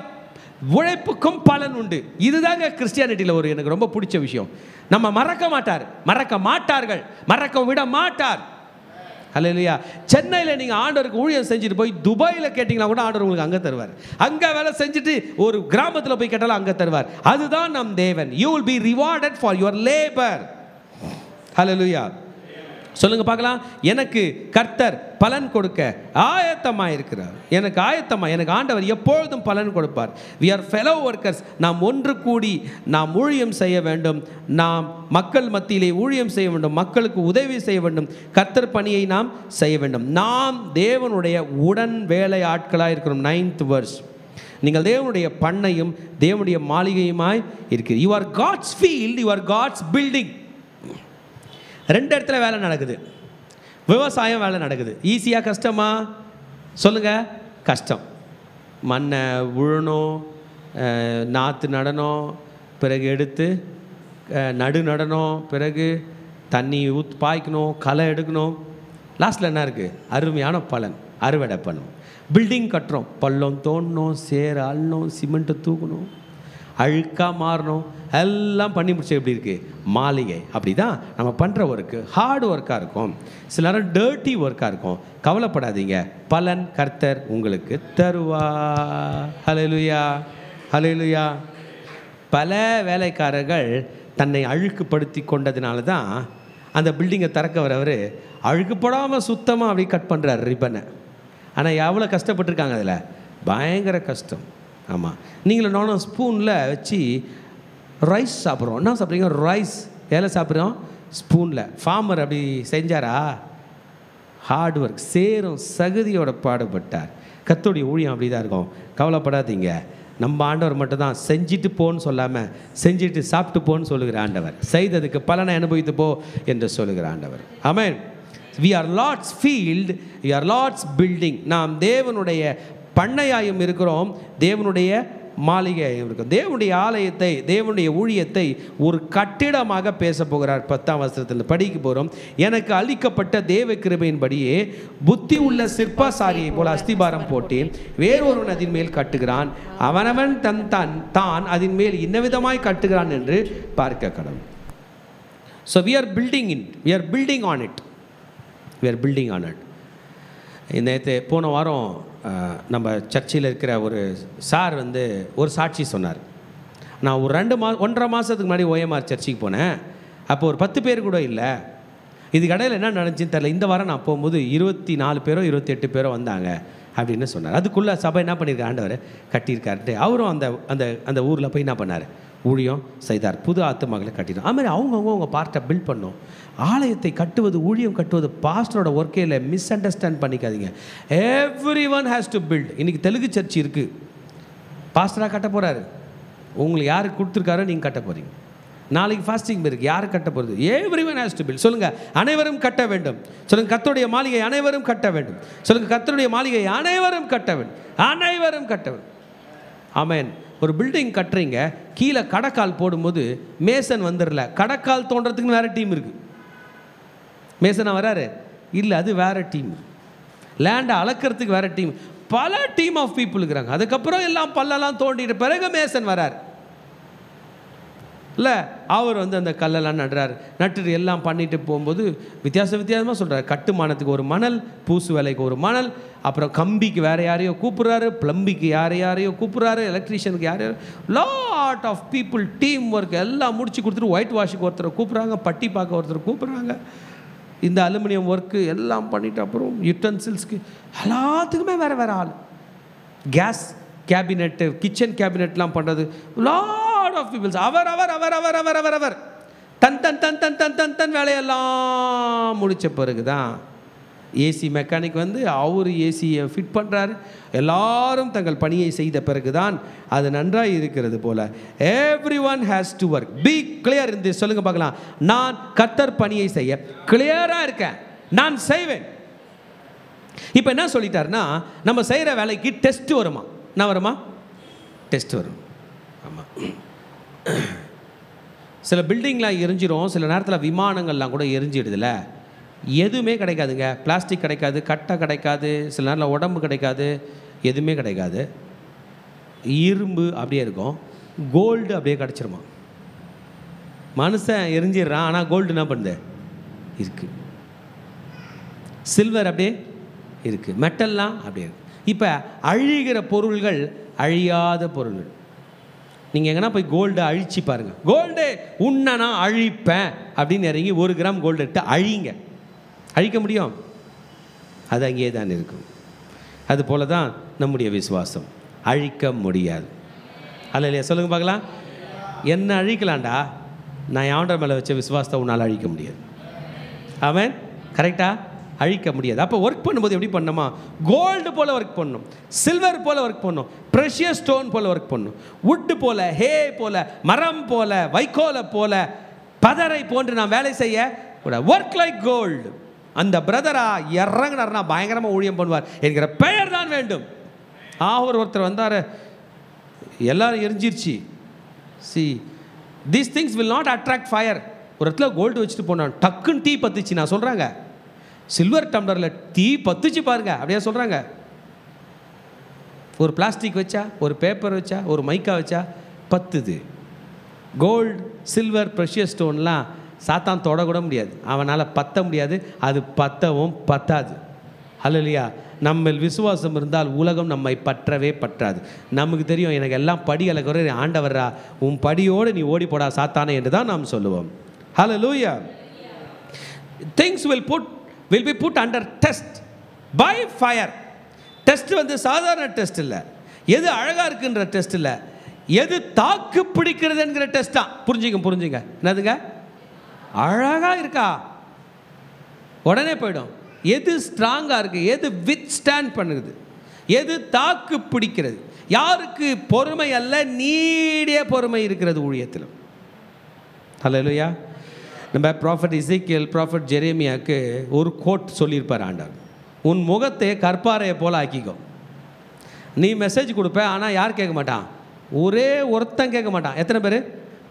உழைப்புக்கும் பலன் உண்டு. இதுதாங்க கிறிஸ்டியானிட்டியில் ஒரு எனக்கு ரொம்ப பிடிச்ச விஷயம். நம்ம மறக்க மாட்டார்கள், மறக்க விட மாட்டார். அல்லேலூயா. சென்னையில் நீங்கள் ஆண்டவருக்கு ஊழியம் செஞ்சுட்டு போய் துபாயில் கேட்டிங்கன்னா கூட ஆண்டவர் உங்களுக்கு அங்கே தருவார். அங்கே வேலை செஞ்சுட்டு ஒரு கிராமத்தில் போய் கேட்டாலும் அங்கே தருவார். அதுதான் நம் தேவன். You will be rewarded for your labor. அல்லேலூயா. சொல்லுங்க பார்க்கலாம். எனக்கு கர்த்தர் பலன் கொடுக்க ஆயத்தமாக இருக்கிறார். எனக்கு ஆண்டவர் எப்பொழுதும் பலன் கொடுப்பார். we are fellow workers. நாம் ஒன்று கூடி நாம் ஊழியம் செய்ய வேண்டும். நாம் மக்கள் மத்தியிலே ஊழியம் செய்ய வேண்டும், மக்களுக்கு உதவி செய்ய வேண்டும், கர்த்தர் பணியை நாம் செய்ய வேண்டும். நாம் தேவனுடைய உடன் வேலை ஆட்களாக இருக்கிறோம். 9th verse. நீங்கள் தேவனுடைய பண்ணையும் தேவனுடைய மாளிகையுமாய் இருக்கிறீர்கள். you are God's field, you are God's building. 2 இடத்துல வேலை நடக்குது. விவசாயம் வேலை நடக்குது. ஈஸியாக கஷ்டமா? சொல்லுங்கள். கஷ்டம். மண்ணை உழணும், நாற்று நடணும், பிறகு எடுத்து நடணும், பிறகு தண்ணி பாய்க்கணும், களை எடுக்கணும். லாஸ்ட்டில் என்ன இருக்குது? அருமையான பலன், அறுவடை பண்ணணும். பில்டிங் கட்டுறோம், பள்ளம் தோண்டணும், சேர அள்ளணும், சிமெண்ட்டை தூக்கணும். அழுக்காக மாறணும், எல்லாம் பண்ணி முடிச்சு எப்படி இருக்குது மாளிகை. அப்படி தான் நம்ம பண்ணுற ஒர்க்கு ஹார்ட் ஒர்க்காக இருக்கும், சில நேரம் டர்ட்டி ஒர்க்காக இருக்கும். கவலைப்படாதீங்க, பலன் கர்த்தர் உங்களுக்கு தருவா. ஹல்லேலூயா, ஹல்லேலூயா. பல வேலைக்காரர்கள் தன்னை அழுக்குப்படுத்தி கொண்டதுனால தான் அந்த பில்டிங்கை திறக்க வரவர் அழுக்குப்படாமல் சுத்தமாக அப்படி கட் பண்ணுறாரு ரிப்பனை. ஆனால் எவ்வளோ கஷ்டப்பட்டுருக்காங்க, அதில் பயங்கர கஷ்டம். ஆமாம், நீங்களும் நானும் ஸ்பூனில் வச்சு ரைஸ் சாப்பிட்றோம். என்ன சாப்பிட்றீங்க? ரைஸ். எதில் சாப்பிட்றோம்? ஸ்பூனில். ஃபார்மர் அப்படி செஞ்சாரா? ஹார்ட் ஒர்க், சேரும் சகதியோட பாடுபட்டார். கர்த்தருடைய ஊழியம் அப்படி தான் இருக்கும். கவலைப்படாதீங்க, நம்ம ஆண்டவர் மட்டும் தான் செஞ்சுட்டு போன்னு சொல்லாமல் செஞ்சுட்டு சாப்பிட்டு போன்னு சொல்லுகிற ஆண்டவர், செய்ததுக்கு பலனை அனுபவித்து போ என்று சொல்லுகிற ஆண்டவர். ஆமென். We are Lord's field, we are Lord's building. நாம் தேவனுடைய பண்ணையாயும் இருக்கிறோம், தேவனுடைய மாளிகையாயும் இருக்கிறோம். தேவனுடைய ஆலயத்தை, தேவனுடைய ஊழியத்தை ஒரு கட்டிடமாக பேச போகிறார். 10ஆம் வசனத்தில் படிக்க போகிறோம். எனக்கு அளிக்கப்பட்ட தேவ கிருபையின்படியே புத்தி உள்ள சிற்பாசாரியை போல அஸ்திபாரம் போட்டு வேறொருவன் அதன் மேல் கட்டுகிறான், அவனவன் தான் அதன் மேல் இன்னவிதமாய் கட்டுகிறான் என்று பார்க்க கடவுள். So we are building it, we are building on it, we are building on it. நேற்று போன வாரம் நம்ம சர்ச்சில் இருக்கிற ஒரு சார் வந்து ஒரு சாட்சி சொன்னார். நான் ஒரு 1.5 மாதத்துக்கு முன்னாடி ஓஎம்ஆர் சர்ச்சுக்கு போனேன். அப்போ ஒரு 10 பேர் கூட இல்லை. இதுக்கு இடையில் என்ன நடந்துச்சுன்னு தெரியல. இந்த வாரம் நான் போகும்போது 24 பேரோ 28 பேரோ வந்தாங்க அப்படின்னு சொன்னார். அதுக்குள்ளே சபை என்ன பண்ணியிருக்க ஆண்டவர் கட்டியிருக்காருட்டு அவரும் அந்த அந்த அந்த ஊரில் போய் என்ன பண்ணார், ஊழியம் செய்தார். புது ஆத்துமகளை கட்டிடும். அதுமாதிரி அவங்க பார்ட்டை பில்ட் பண்ணோம். ஆலயத்தை கட்டுவது, ஊழியம் கட்டுவது பாஸ்டரோட ஒர்க்கே இல்லை. மிஸ் அண்டர்ஸ்டாண்ட் பண்ணிக்காதீங்க. Everyone has to build. இன்றைக்கி தெலுங்கு சர்ச் இருக்குது, பாஸ்டராக கட்ட போகிறாரு. உங்களுக்கு யாருக்கு கொடுத்துருக்காரோ நீங்கள் கட்ட போகிறீங்க. நாளைக்கு ஃபாஸ்டிங் இருக்குது, யார் கட்ட போகிறது? Everyone has to build. சொல்லுங்கள், அனைவரும் கட்ட வேண்டும். சொல்லுங்கள், கர்த்தருடைய மாளிகை அனைவரும் கட்ட வேண்டும். சொல்லுங்கள், கர்த்தருடைய மாளிகை அனைவரும் கட்ட வேண்டும், அனைவரும் கட்ட வேண்டும். ஆமென். ஒரு பில்டிங் கட்டுறீங்க, கீழே கடக்கால் போடும்போது மேசன் வந்துடல, கடக்கால் தோன்றதுக்குன்னு வேறு டீம் இருக்குது. மேசனா வராரு இல்லை, அது வேறு டீம். லேண்டை அளக்கிறதுக்கு வேறு டீம், பல டீம் ஆஃப் பீப்புள் இருக்கிறாங்க. அதுக்கப்புறம் எல்லாம் பல்லெல்லாம் தோண்டிட்டு பிறகு மேசன் வரார் இல்லை. அவர் வந்து அந்த கல்லெல்லாம் நட்டுட்டு எல்லாம் பண்ணிட்டு போகும்போது வித்தியாசமாக சொல்கிறார். கட்டுமானத்துக்கு ஒரு மணல், பூசு வேலைக்கு ஒரு மணல், அப்புறம் கம்பிக்கு வேறு யாரையோ கூப்பிட்றாரு, ப்ளம்பிக்கு யாரையோ கூப்பிட்றாரு, எலக்ட்ரீஷியனுக்கு யாரையோ, lot of people, team work எல்லாம் முடிச்சு கொடுத்துட்டு ஒயிட் வாஷுக்கு ஒருத்தரை கூப்பிட்றாங்க, பட்டி பார்க்க ஒருத்தர் கூப்பிட்றாங்க, இந்த அலுமினியம் ஒர்க்கு எல்லாம் பண்ணிவிட்டு அப்புறம் யுட்டன்சில்ஸ்க்கு எல்லாத்துக்குமே வேறு ஆள், கேஸ் கேபினெட்டு, கிச்சன் கேபினெட்லாம் பண்ணுறது, லாட் ஆஃப் பீப்புள்ஸ். அவர் தன் வேலையெல்லாம் முடித்த பிறகு தான் ஏசி மெக்கானிக் வந்து அவர் ஏசியை ஃபிட் பண்ணுறாரு. எல்லாரும் தங்கள் பணியை செய்த பிறகு தான் அது நன்றாக இருக்கிறது போல். Everyone has to work. Be clear இந்த சொல்லுங்க பார்க்கலாம். நான் கர்த்தர் பணியை செய்ய கிளியராக இருக்கேன், நான் செய்வேன். இப்போ என்ன சொல்லிட்டாருன்னா, நம்ம செய்கிற வேலைக்கு டெஸ்ட் வருமா? என்ன வருமா? டெஸ்ட் வரும். ஆமாம். சில பில்டிங்லாம் எரிஞ்சிடும், சில நேரத்தில் விமானங்கள்லாம் கூட எரிஞ்சிடுதுல, எதுவுமே கிடைக்காதுங்க. பிளாஸ்டிக் கிடைக்காது, கட்டை கிடைக்காது, சில நேரத்தில் உடம்பு கிடைக்காது, எதுவுமே கிடைக்காது. இரும்பு அப்படியே இருக்கும், கோல்டு அப்படியே கிடச்சிருமா. மனுஷன் எரிஞ்சிடுறான், ஆனால் கோல்டு என்ன பண்ணுது? இருக்குது. சில்வர் அப்படியே இருக்குது, மெட்டல்லாம் அப்படியே இருக்குது. இப்போ அழிகிற பொருள்கள் அழியாத பொருள்கள். நீங்கள் எங்கன்னா போய் கோல்டு அழிச்சு பாருங்கள். கோல்டு உன்னை நான் அழிப்பேன் அப்படின்னு இறங்கி 1 கிராம் கோல்டு எடுத்து அழிங்க, அழிக்க முடியும்? அது அங்கேயே தான் இருக்கும். அதுபோல தான் நம்முடைய விசுவாசம், அழிக்க முடியாது. அல்ல இல்லையா? சொல்லுங்கள் பார்க்கலாம். என்ன அழிக்கலாம்டா, நான் யாண்டர் மேலே வச்ச விசுவாசத்தை உன்னால் அழிக்க முடியாது. ஆமென். கரெக்டாக அழிக்க முடியாது. அப்போ ஒர்க் பண்ணும்போது எப்படி பண்ணணுமா? கோல்டு போல் ஒர்க் பண்ணணும், சில்வர் போல் ஒர்க் பண்ணணும், ப்ரெஷியஸ் ஸ்டோன் போல் ஒர்க் பண்ணணும், வுட்டு போல், ஹே போல், மரம் போல், வைக்கோலை போல, பதரை போன்று நான் வேலை செய்ய கூட ஒர்க் லைக் கோல்டு. அந்த பிரதரா இறங்கினார்னா பயங்கரமாக ஊழியம் பண்ணுவார் என்கிற பெயர் தான் வேண்டும். ஒருத்தர் வந்தார், எல்லாரும் எரிஞ்சிருச்சு. See these things will not attract fire. ஒரு இடத்துல கோல்டு வச்சுட்டு போனான், டக்குன்னு தீ பத்துச்சு. நான் சொல்கிறாங்க, சில்வர் டம்ளரில் தீ பத்துச்சு பாருங்க, அப்படியே சொல்கிறாங்க. ஒரு பிளாஸ்டிக் வச்சா, ஒரு பேப்பர் வச்சா, ஒரு மைக்கா வச்சா பத்துது. கோல்டு, சில்வர், ப்ரெஷியஸ் ஸ்டோன்லாம் சாத்தான் தொடக்கூட முடியாது, அவனால் பற்ற முடியாது, அது பற்றவும் பத்தாது. அல்லையா? நம்ம விசுவாசம் இருந்தால் உலகம் நம்மை பற்றவே பற்றாது. நமக்கு தெரியும், எனக்கு எல்லாம் படி அளக்குற ஆண்டவரா, உன் படியோடு நீ ஓடி போடா சாத்தானே என்று தான் நாம் சொல்லுவோம். ஹல்லேலூயா. Things will be put under test by fire. Test சாதாரண டெஸ்ட் இல்லை, எது அழகாக இருக்குன்ற டெஸ்ட் இல்லை, எது தாக்கு பிடிக்கிறது என்கிற டெஸ்ட் தான். புரிஞ்சுங்க என்னதுங்க? அழகாக இருக்கா உடனே போயிடும். எது ஸ்ட்ராங்காக இருக்குது, எது வித் ஸ்டாண்ட் பண்ணுது, எது தாக்கு பிடிக்கிறது, யாருக்கு பொறுமை அல்ல நீடிய பொறுமை இருக்கிறது ஊழியத்தில். ஹல்லேலூயா. நம்ம ப்ராஃபட் எசேக்கியேல், ப்ராஃபட் ஜெரேமியாவுக்கு ஒரு கோட் சொல்லியிருப்பார் ஆண்டவர். உன் முகத்தை கற்பாறையை போல் ஆக்கிக்கோ. நீ மெசேஜ் கொடுப்ப, ஆனால் யார் கேட்க மாட்டான்? ஒரே ஒருத்தன் கேட்க மாட்டான். எத்தனை பேர்?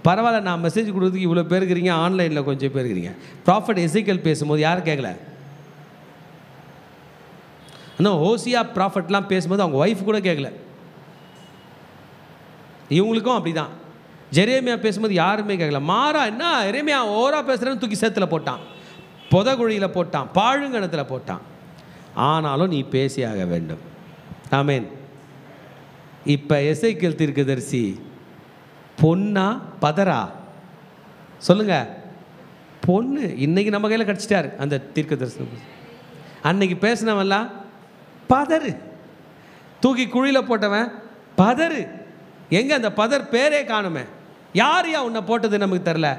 பரவாயில்ல, நான் மெசேஜ் கொடுத்ததுக்கு இவ்வளோ பேர் இருக்கிறீங்க, ஆன்லைனில் கொஞ்சம் பேர் இருக்கிறீங்க. ப்ராஃபட் எசேக்கியேல் பேசும்போது யாரும் கேட்கல. இன்னும் ஹோசியா ப்ராஃபட்லாம் பேசும்போது அவங்க ஒய்ஃப் கூட கேட்கல. இவங்களுக்கும் அப்படி தான். ஜெரேமியா பேசும்போது யாருமே கேட்கல. மாறா என்ன எரேமியா ஓரா பேசுகிறேன்னு தூக்கி சேத்துல போட்டான், புதகுழியில் போட்டான், பாழுங்கணத்தில் போட்டான். ஆனாலும் நீ பேசியாக வேண்டும். ஆமேன். இப்போ எசேக்கியேல் தீர்க்கதரிசி பொண்ணா பதரா? சொல்லுங்க. பொண்ணு. இன்னைக்கு நம்ம கையில் கிடச்சிட்டாரு அந்த தீர்க்கதரிசி. அன்னைக்கு பேசினவன்லாம் பதறு, தூக்கி குழியில் போட்டவன் பதறு. எங்கே அந்த பதர் பேரே காணுமே. யார் உன்னை போட்டது நமக்கு தெரில.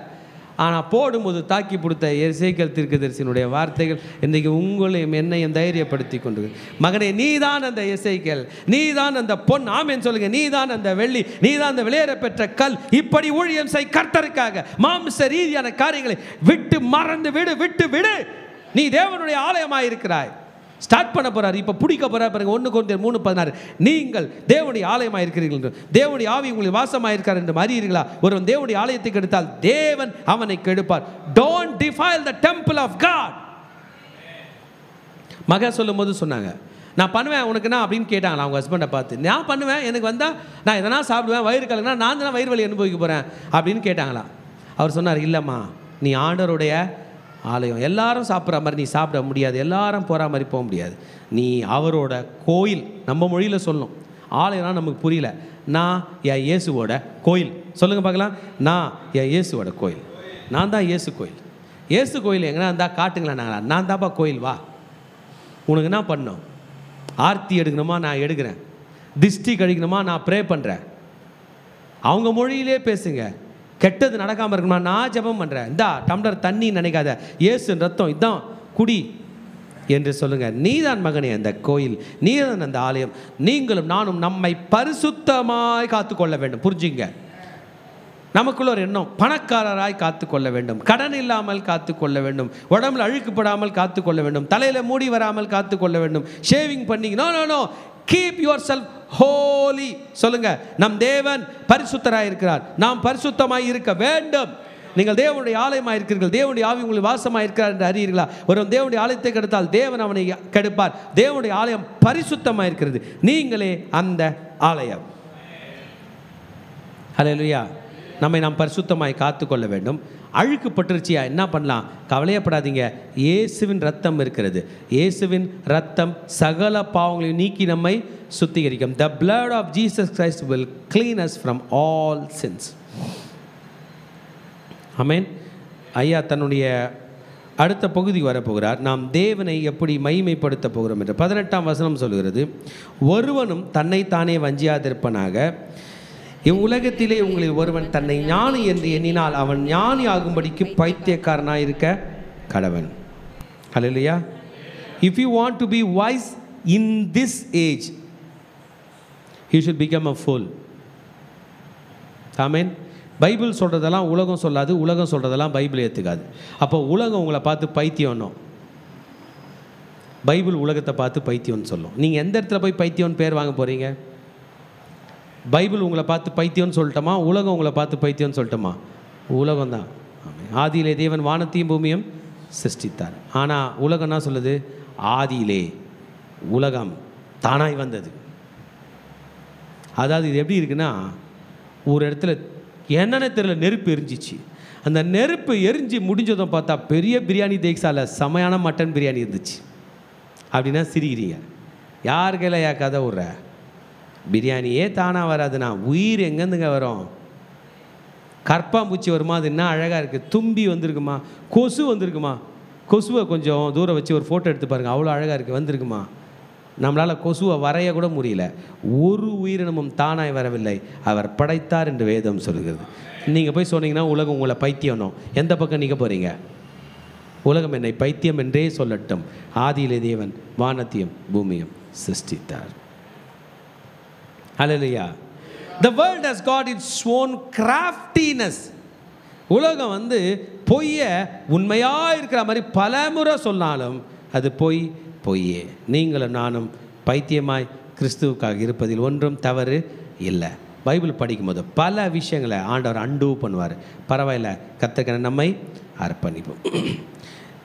ஆனால் போடும்போது தாக்கி பிடித்த எசேக்கியேல் தீர்க்கதரிசியினுடைய வார்த்தைகள் இன்றைக்கு உங்களையும் என்னையும் தைரியப்படுத்தி கொண்டு, மகனே நீ தான் அந்த எசேக்கியேல், நீ தான் அந்த பொன். ஆமென் சொல்லுங்க. நீ தான் அந்த வெள்ளி, நீ தான் அந்த விலையேற பெற்ற கல். இப்படி ஊழியம் செய் கர்த்தருக்காக. மாம்ச ரீதியான காரியங்களை விட்டு மறந்து விட்டு விடு. நீ தேவனுடைய ஆலயமாக இருக்கிறாய். ஸ்டார்ட் பண்ண போறாரு, இப்போ பிடிக்க போறாரு பாருங்க. 1 கொரிந்தியர் 3:16 நீங்கள் தேவனுடைய ஆலயமாக இருக்கிறீர்கள் என்று, தேவனுடைய ஆவி உங்களில் வாசமாக இருக்கார் என்று அறியீர்களா? ஒருவன் தேவனுடைய ஆலயத்தை கெடுத்தால் தேவன் அவனை கெடுப்பார். Don't defile the temple of God. மக சொல்லும் போது சொன்னாங்க, நான் பண்ணுவேன் உனக்குன்னா அப்படின்னு கேட்டாங்களா அவங்க ஹஸ்பண்டை பார்த்து. நான் பண்ணுவேன், எனக்கு வந்தால் நான் எதனா சாப்பிடுவேன், வயிறு கலங்கினா நான் தானே வயிறு வலி அனுபவிக்க போகிறேன் அப்படின்னு கேட்டாங்களா. அவர் சொன்னார், இல்லைம்மா நீ ஆண்டவருடைய ஆலயம், எல்லாரும் சாப்பிட்ற மாதிரி நீ சாப்பிட முடியாது, எல்லாரும் போகிற மாதிரி போக முடியாது. நீ அவரோட கோயில். நம்ம மொழியில் சொல்லணும், ஆலயம்னா நமக்கு புரியல. நான் என் இயேசுவோட கோயில். சொல்லுங்கள் பார்க்கலாம். நான் என் இயேசுவோட கோயில். நான் தான் இயேசு கோயில். இயேசு கோயில் எங்கன்னா இருந்தால் காட்டுங்களேன். நான் தான்ப்பா கோயில். வா, உனக்கு என்ன பண்ணணும்? ஆர்த்தி எடுக்கணுமா? நான் எடுக்கிறேன். திஷ்டி கழிக்கணுமா? நான் ப்ரே பண்ணுறேன். அவங்க மொழியிலே பேசுங்க. கெட்டது நடக்காமல் இருக்கணுமா? நான் ஜெபம் பண்ணுறேன். இந்தா டம்ளர் தண்ணி நினைக்காத, இயேசு ரத்தம் இதான் குடி என்று சொல்லுங்க. நீதான் மகனே அந்த கோயில், நீதான் அந்த ஆலயம். நீங்களும் நானும் நம்மை பரிசுத்தமாய் காத்துக்கொள்ள வேண்டும். புரிஞ்சுங்க. நமக்குள்ள ஒரு எண்ணம், பணக்காரராய் காத்துக்கொள்ள வேண்டும், கடன் இல்லாமல் காத்துக்கொள்ள வேண்டும், உடம்புல அழுக்குப்படாமல் காத்துக்கொள்ள வேண்டும், தலையில் மூடி வராமல் காத்துக்கொள்ள வேண்டும், ஷேவிங் பண்ணி. No no no, keep yourself holy. சொல்லுங்க, நம் தேவன் பரிசுத்தராய் இருக்கிறார், நாம் பரிசுத்தமாய் இருக்க வேண்டும். நீங்கள் தேவனுடைய ஆலயமாக இருக்கிறீர்கள், தேவனுடைய ஆவி உங்கள் வாசமாக இருக்கிறார் என்று அறியீர்களா? ஒருவன் தேவனுடைய ஆலயத்தை கெடுத்தால் தேவன் அவனை கெடுப்பார். தேவனுடைய ஆலயம் பரிசுத்தமாக இருக்கிறது, நீங்களே அந்த ஆலயம். ஹல்லேலூயா. நம்மை நாம் பரிசுத்தமாய் காத்துக்கொள்ள வேண்டும். அழுக்கு பட்டுருச்சியா என்ன பண்ணலாம்? கவலையப்படாதீங்க, இயேசுவின் ரத்தம் இருக்கிறது. இயேசுவின் ரத்தம் சகல பாவங்களையும் நீக்கி நம்மை சுத்திகரிக்கும். The blood of Jesus Christ will clean us from all sins. ஆமென். ஐயா தன்னுடைய அடுத்த பகுதி வரப்போகிறார். நாம் தேவனை எப்படி மகிமைப்படுத்த போகிறோம் என்று 18ஆம் வசனம் சொல்கிறது, ஒருவனும் தன்னைத்தானே வஞ்சியாதிருப்பனாக, இவ்வுலகத்திலே உங்களில் ஒருவன் தன்னை ஞானி என்று எண்ணினால் அவன் ஞானி ஆகும்படிக்கு பைத்தியக்காரனாக இருக்க கடவன். ஹல்லேலூயா. If you want to be wise in this age, you should become a fool. Amen. Bible சொல்கிறதெல்லாம் உலகம் சொல்லாது, உலகம் சொல்கிறதெல்லாம் பைபிள் ஏற்றுக்காது. அப்போ உலகம் உங்களை பார்த்து பைத்தியம்னோ, பைபிள் உலகத்தை பார்த்து பைத்தியம்னு சொல்லும். நீங்கள் எந்த இடத்துல போய் பைத்தியம்னு பேர் வாங்க போகிறீங்க? பைபிள் உங்களை பார்த்து பைத்தியம்னு சொல்லட்டோமா, உலகம் உங்களை பார்த்து பைத்தியம்னு சொல்லட்டோமா? உலகம் தான். ஆதியிலே தேவன் வானத்தையும் பூமியும் சிருஷ்டித்தார். ஆனால் உலகம் என்ன சொல்லுது? ஆதியிலே உலகம் தானாய் வந்தது. அதாவது இது எப்படி இருக்குன்னா, ஒரு இடத்துல என்னென்ன தெரியல நெருப்பு எரிஞ்சிச்சு. அந்த நெருப்பு எரிஞ்சு முடிஞ்சதும் பார்த்தா பெரிய பிரியாணி தேக்ஸால செமையான மட்டன் பிரியாணி இருந்துச்சு. அப்படின்னா சிரிக்கிறீங்க. யார் கையில் யா கதை விட்ற? பிரியாணியே தானாக வராதுண்ணா, உயிர் எங்கேருந்துங்க வரும்? கற்பாம்பூச்சி வருமா? அது என்ன அழகாக இருக்குது. தும்பி வந்திருக்குமா, கொசு வந்திருக்குமா? கொசுவை கொஞ்சம் தூரம் வச்சு ஒரு ஃபோட்டோ எடுத்து பாருங்கள், அவ்வளோ அழகாக இருக்குது. வந்திருக்குமா? நம்மளால் கொசுவை வரைய கூட முடியல. ஒரு உயிரினமும் தானாய் வரவில்லை, அவர் படைத்தார் என்று வேதம் சொல்கிறது. நீங்கள் போய் சொன்னீங்கன்னா உலகம் உங்களை பைத்தியம்னோ. எந்த பக்கம் நீங்கள் போகிறீங்க? உலகம் என்னை பைத்தியம் என்றே சொல்லட்டும், ஆதியிலே தேவன் வானத்தையும் பூமியும் சிருஷ்டித்தார். ஹல்லேலூயா. The world has got its own craftiness. உலகம் வந்து பொய்ய உண்மையாக இருக்கிற மாதிரி பல முறை சொன்னாலும் அது பொய்யே. நீங்களும் நானும் பைத்தியமாய் கிறிஸ்துவுக்காக இருப்பதில் ஒன்றும் தவறு இல்லை. பைபிள் படிக்கும்போது பல விஷயங்களை ஆண்டவர் அண்டூ பண்ணுவார். பரவாயில்ல, கர்த்தருக்கென நம்மை அர்ப்பணிப்போம்.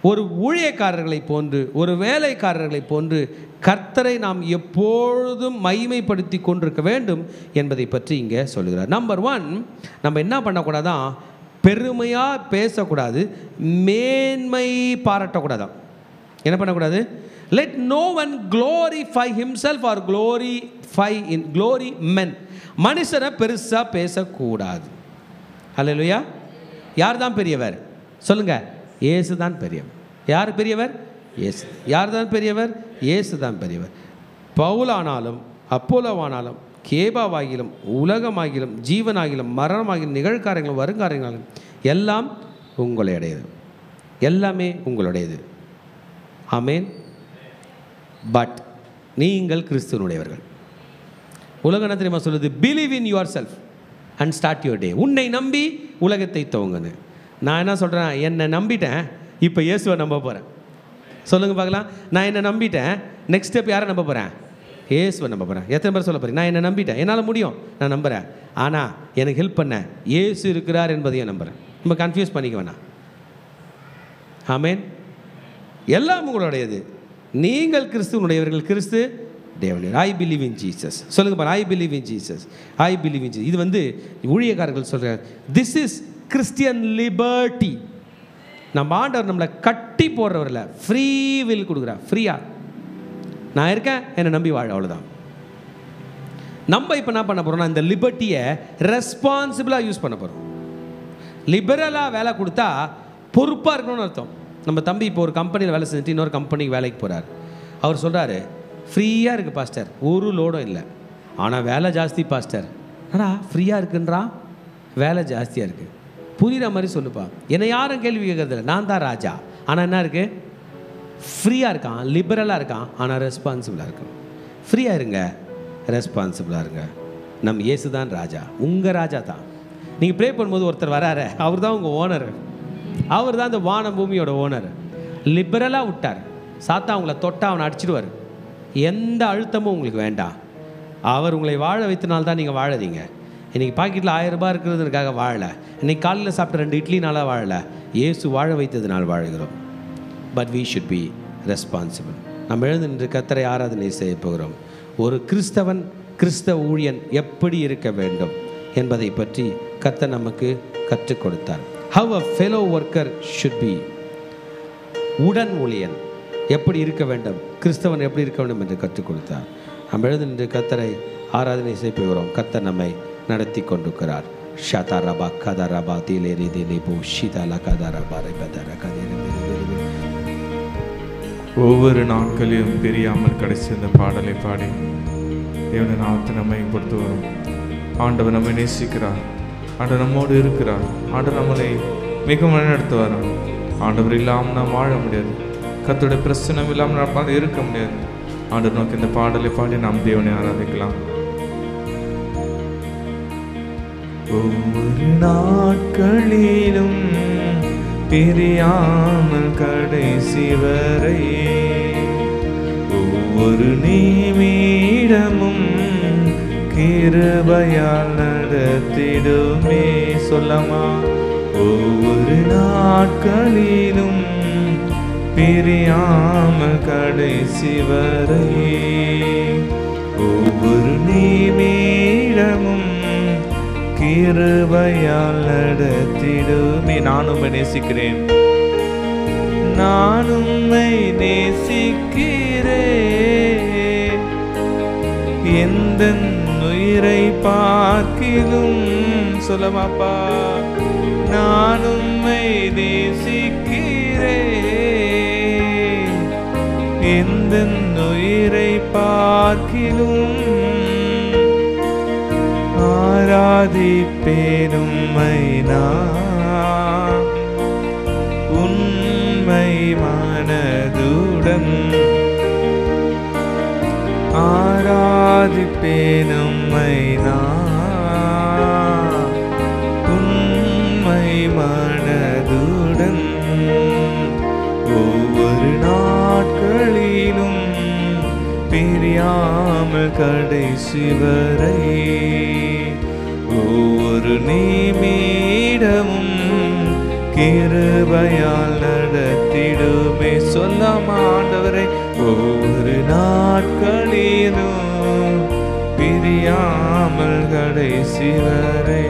ஒரு ஊழியக்காரர்களை போன்று, ஒரு வேலைக்காரர்களை போன்று கர்த்தரை நாம் எப்பொழுதும் மகிமைப்படுத்தி கொண்டிருக்க வேண்டும் என்பதை பற்றி இங்கே சொல்லுகிறார். நம்பர் 1, நம்ம என்ன பண்ணக்கூடாதான்? பெருமையாக பேசக்கூடாது, மேன்மை பாராட்டக்கூடாதான். என்ன பண்ணக்கூடாது? Let no one glorify himself or glory men. மனுஷரை பெருசாக பேசக்கூடாது. ஹல்லேலூயா. யார் தான் பெரியவர் சொல்லுங்க? இயேசு தான் பெரியவர். யார் பெரியவர்? இயேசு. யார் தான் பெரியவர்? இயேசு தான் பெரியவர். பவுலானாலும் அப்போலோவானாலும் கேபாவாகிலும் உலகமாகிலும் ஜீவனாகிலும் மரணமாகிலும் நிகழ்காரங்களும் வருங்காரங்களும் எல்லாம் உங்களுடையது. எல்லாமே உங்களுடையது. ஆமேன். பட் நீங்கள் கிறிஸ்துவனுடையவர்கள். உலகம் என்ன தெரியுமா சொல்லுது? Believe in your self and start your day. உன்னை நம்பி உலகத்தை துவங்குன்னு. நான் என்ன சொல்கிறேன்? என்னை நம்பிட்டேன், இப்போ இயேசுவை நம்ப போகிறேன். சொல்லுங்கள் பார்க்கலாம். நான் என்னை நம்பிட்டேன், நெக்ஸ்ட் ஸ்டெப் யாரை நம்ப போகிறேன்? இயேசுவை நம்ப போகிறேன். எத்தனை பேர் சொல்ல போகிறேன்? நான் என்னை நம்பிட்டேன், என்னால் முடியும், நான் நம்புகிறேன். ஆனால் எனக்கு ஹெல்ப் பண்ண இயேசு இருக்கிறார் என்பதையும் நம்புகிறேன். நம்ம கன்ஃபியூஸ் பண்ணிக்க வேணாம். ஆமேன். எல்லாம் உங்களுடையது. நீங்கள் கிறிஸ்துவனுடையவர்கள், கிறிஸ்து தேவனுடைய. I believe in Jesus. சொல்லுங்க பாரு, I believe in Jesus, I believe in Jesus. இது வந்து ஊழியக்காரர்கள் சொல்கிறார். This is Christian liberty. நம்ம ஆண்டவர் நம்மளை கட்டி போடுறவரில் ஃப்ரீ வில் கொடுக்குறார். ஃப்ரீயா நான் இருக்கேன், என்னை நம்பி வாழ, அவ்வளோதான். நம்ம இப்போ என்ன பண்ண போகிறோம்னா இந்த லிபர்ட்டியை ரெஸ்பான்சிபிளாக யூஸ் பண்ண போகிறோம். லிபரலாக வேலை கொடுத்தா பொறுப்பாக இருக்கணும்னு அர்த்தம். நம்ம தம்பி இப்போ ஒரு கம்பெனியில் வேலை செஞ்சுட்டு இன்னொரு கம்பெனிக்கு வேலைக்கு போகிறார். அவர் சொல்கிறாரு, ஃப்ரீயாக இருக்குது பாஸ்டர், ஒரு லோடும் இல்லை, ஆனால் வேலை ஜாஸ்தி பாஸ்டர். ஆனால் ஃப்ரீயாக இருக்குன்றா, வேலை ஜாஸ்தியாக இருக்குது. புரிகிற மாதிரி சொல்லுப்பா. என்னை யாரும் கேள்வி கேட்கறதில்ல, நான் தான் ராஜா. ஆனால் என்ன இருக்குது? ஃப்ரீயாக இருக்கான், லிபரலாக இருக்கான், ஆனால் ரெஸ்பான்சிபிளாக இருக்கான். ஃப்ரீயாக இருங்க, ரெஸ்பான்சிபிளாக இருங்க. நம்ம இயேசு தான் ராஜா, உங்கள் ராஜா தான். நீங்கள் ப்ரே பண்ணும்போது ஒருத்தர் வராரு, அவர் தான் உங்கள் ஓனர். அவர் தான் இந்த வான பூமியோட ஓனர். லிபரலாக விட்டார். சாத்தா உங்களை தொட்டால் அவனை அடிச்சிடுவார். எந்த அழுத்தமும் உங்களுக்கு வேண்டாம். அவர் உங்களை வாழ வைத்தனால்தான் நீங்கள் வாழறீங்க. இன்றைக்கி பாக்கெட்டில் 1000 ரூபாய் இருக்கிறதுக்காக வாழலை. இன்றைக்கி காலையில் சாப்பிட்ட 2 இட்லினால வாழலை. இயேசு வாழ வைத்ததுனால் வாழ்கிறோம். But we should be responsible. நம்ம எழுந்து நின்று கர்த்தரை ஆராதனை செய்ய போகிறோம். ஒரு கிறிஸ்தவன், கிறிஸ்தவ ஊழியன் எப்படி இருக்க வேண்டும் என்பதை பற்றி கர்த்தர் நமக்கு கற்றுக் கொடுத்தார். How a fellow worker should be. உடன் ஊழியன் எப்படி இருக்க வேண்டும், கிறிஸ்தவன் எப்படி இருக்க வேண்டும் என்று கற்றுக் கொடுத்தார். நம்ம எழுந்து நின்று கர்த்தரை ஆராதனை செய்ய போகிறோம். கர்த்தர் நம்மை நடத்தி கொண்டிருக்கிறார். ஷாதாரபா கதாரபா திலேரி திலேபு ஷீதாலா கதாரபா ரெபதர கதிர. ஒவ்வொரு நாட்களையும் பிரியாமல் கடைசி இந்த பாடலை பாடி தேவனை நாமத்தை நம்மை பொறுத்து வரும். ஆண்டவர் நம்மை நேசிக்கிறார். ஆண்டவர் நம்மோடு இருக்கிறார். ஆண்டவர் நம்மளை மிகவும் வழிநடத்துவார். ஆண்டவர் இல்லாமல் நாம் வாழ முடியாது. கர்த்தருடைய பிரசன்னம் இல்லாமல் நம்மால் இருக்க முடியாது. ஆண்டவர் நோக்கி இந்த பாடலை பாடி நாம் தேவனை ஆராதிக்கலாம். ஒவ்வொரு நாட்களிலும் பிரியாமல் கடைசி வரை, ஒவ்வொரு நிமிடமும் கிருபையால் நடத்திடுமே. சொல்லமா? ஒவ்வொரு நாட்களிலும் பிரியாமல் கடைசி வரை, ஒவ்வொரு நிமிடமும் கிருபையால் நடத்திடுமே. நான் உம்மை நேசிக்கிறேன், நான் உம்மை நேசிக்கிறேன், எந்த உயிரை பார்க்கிலும் சொல்லமாப்பா. நான் உம்மை நேசிக்கிறேன், எந்த உயிரை பார்க்கிலும் ஆராதிப்பேன் உம்மை நான் உண்மை மனதுடன். ஆராதிப்பேன் உம்மை நான் உண்மை மனதுடன். ஒவ்வொரு நாட்களிலும் பிரியாமல் கடைசி வரை, ஒவ்வொரு நிமிடமும் கிருபையால் நடத்திடுமே. சொல்லாமா ஆண்டவரே, ஒவ்வொரு நாட்களிலும் பிரியாமல் கடைசி வரை,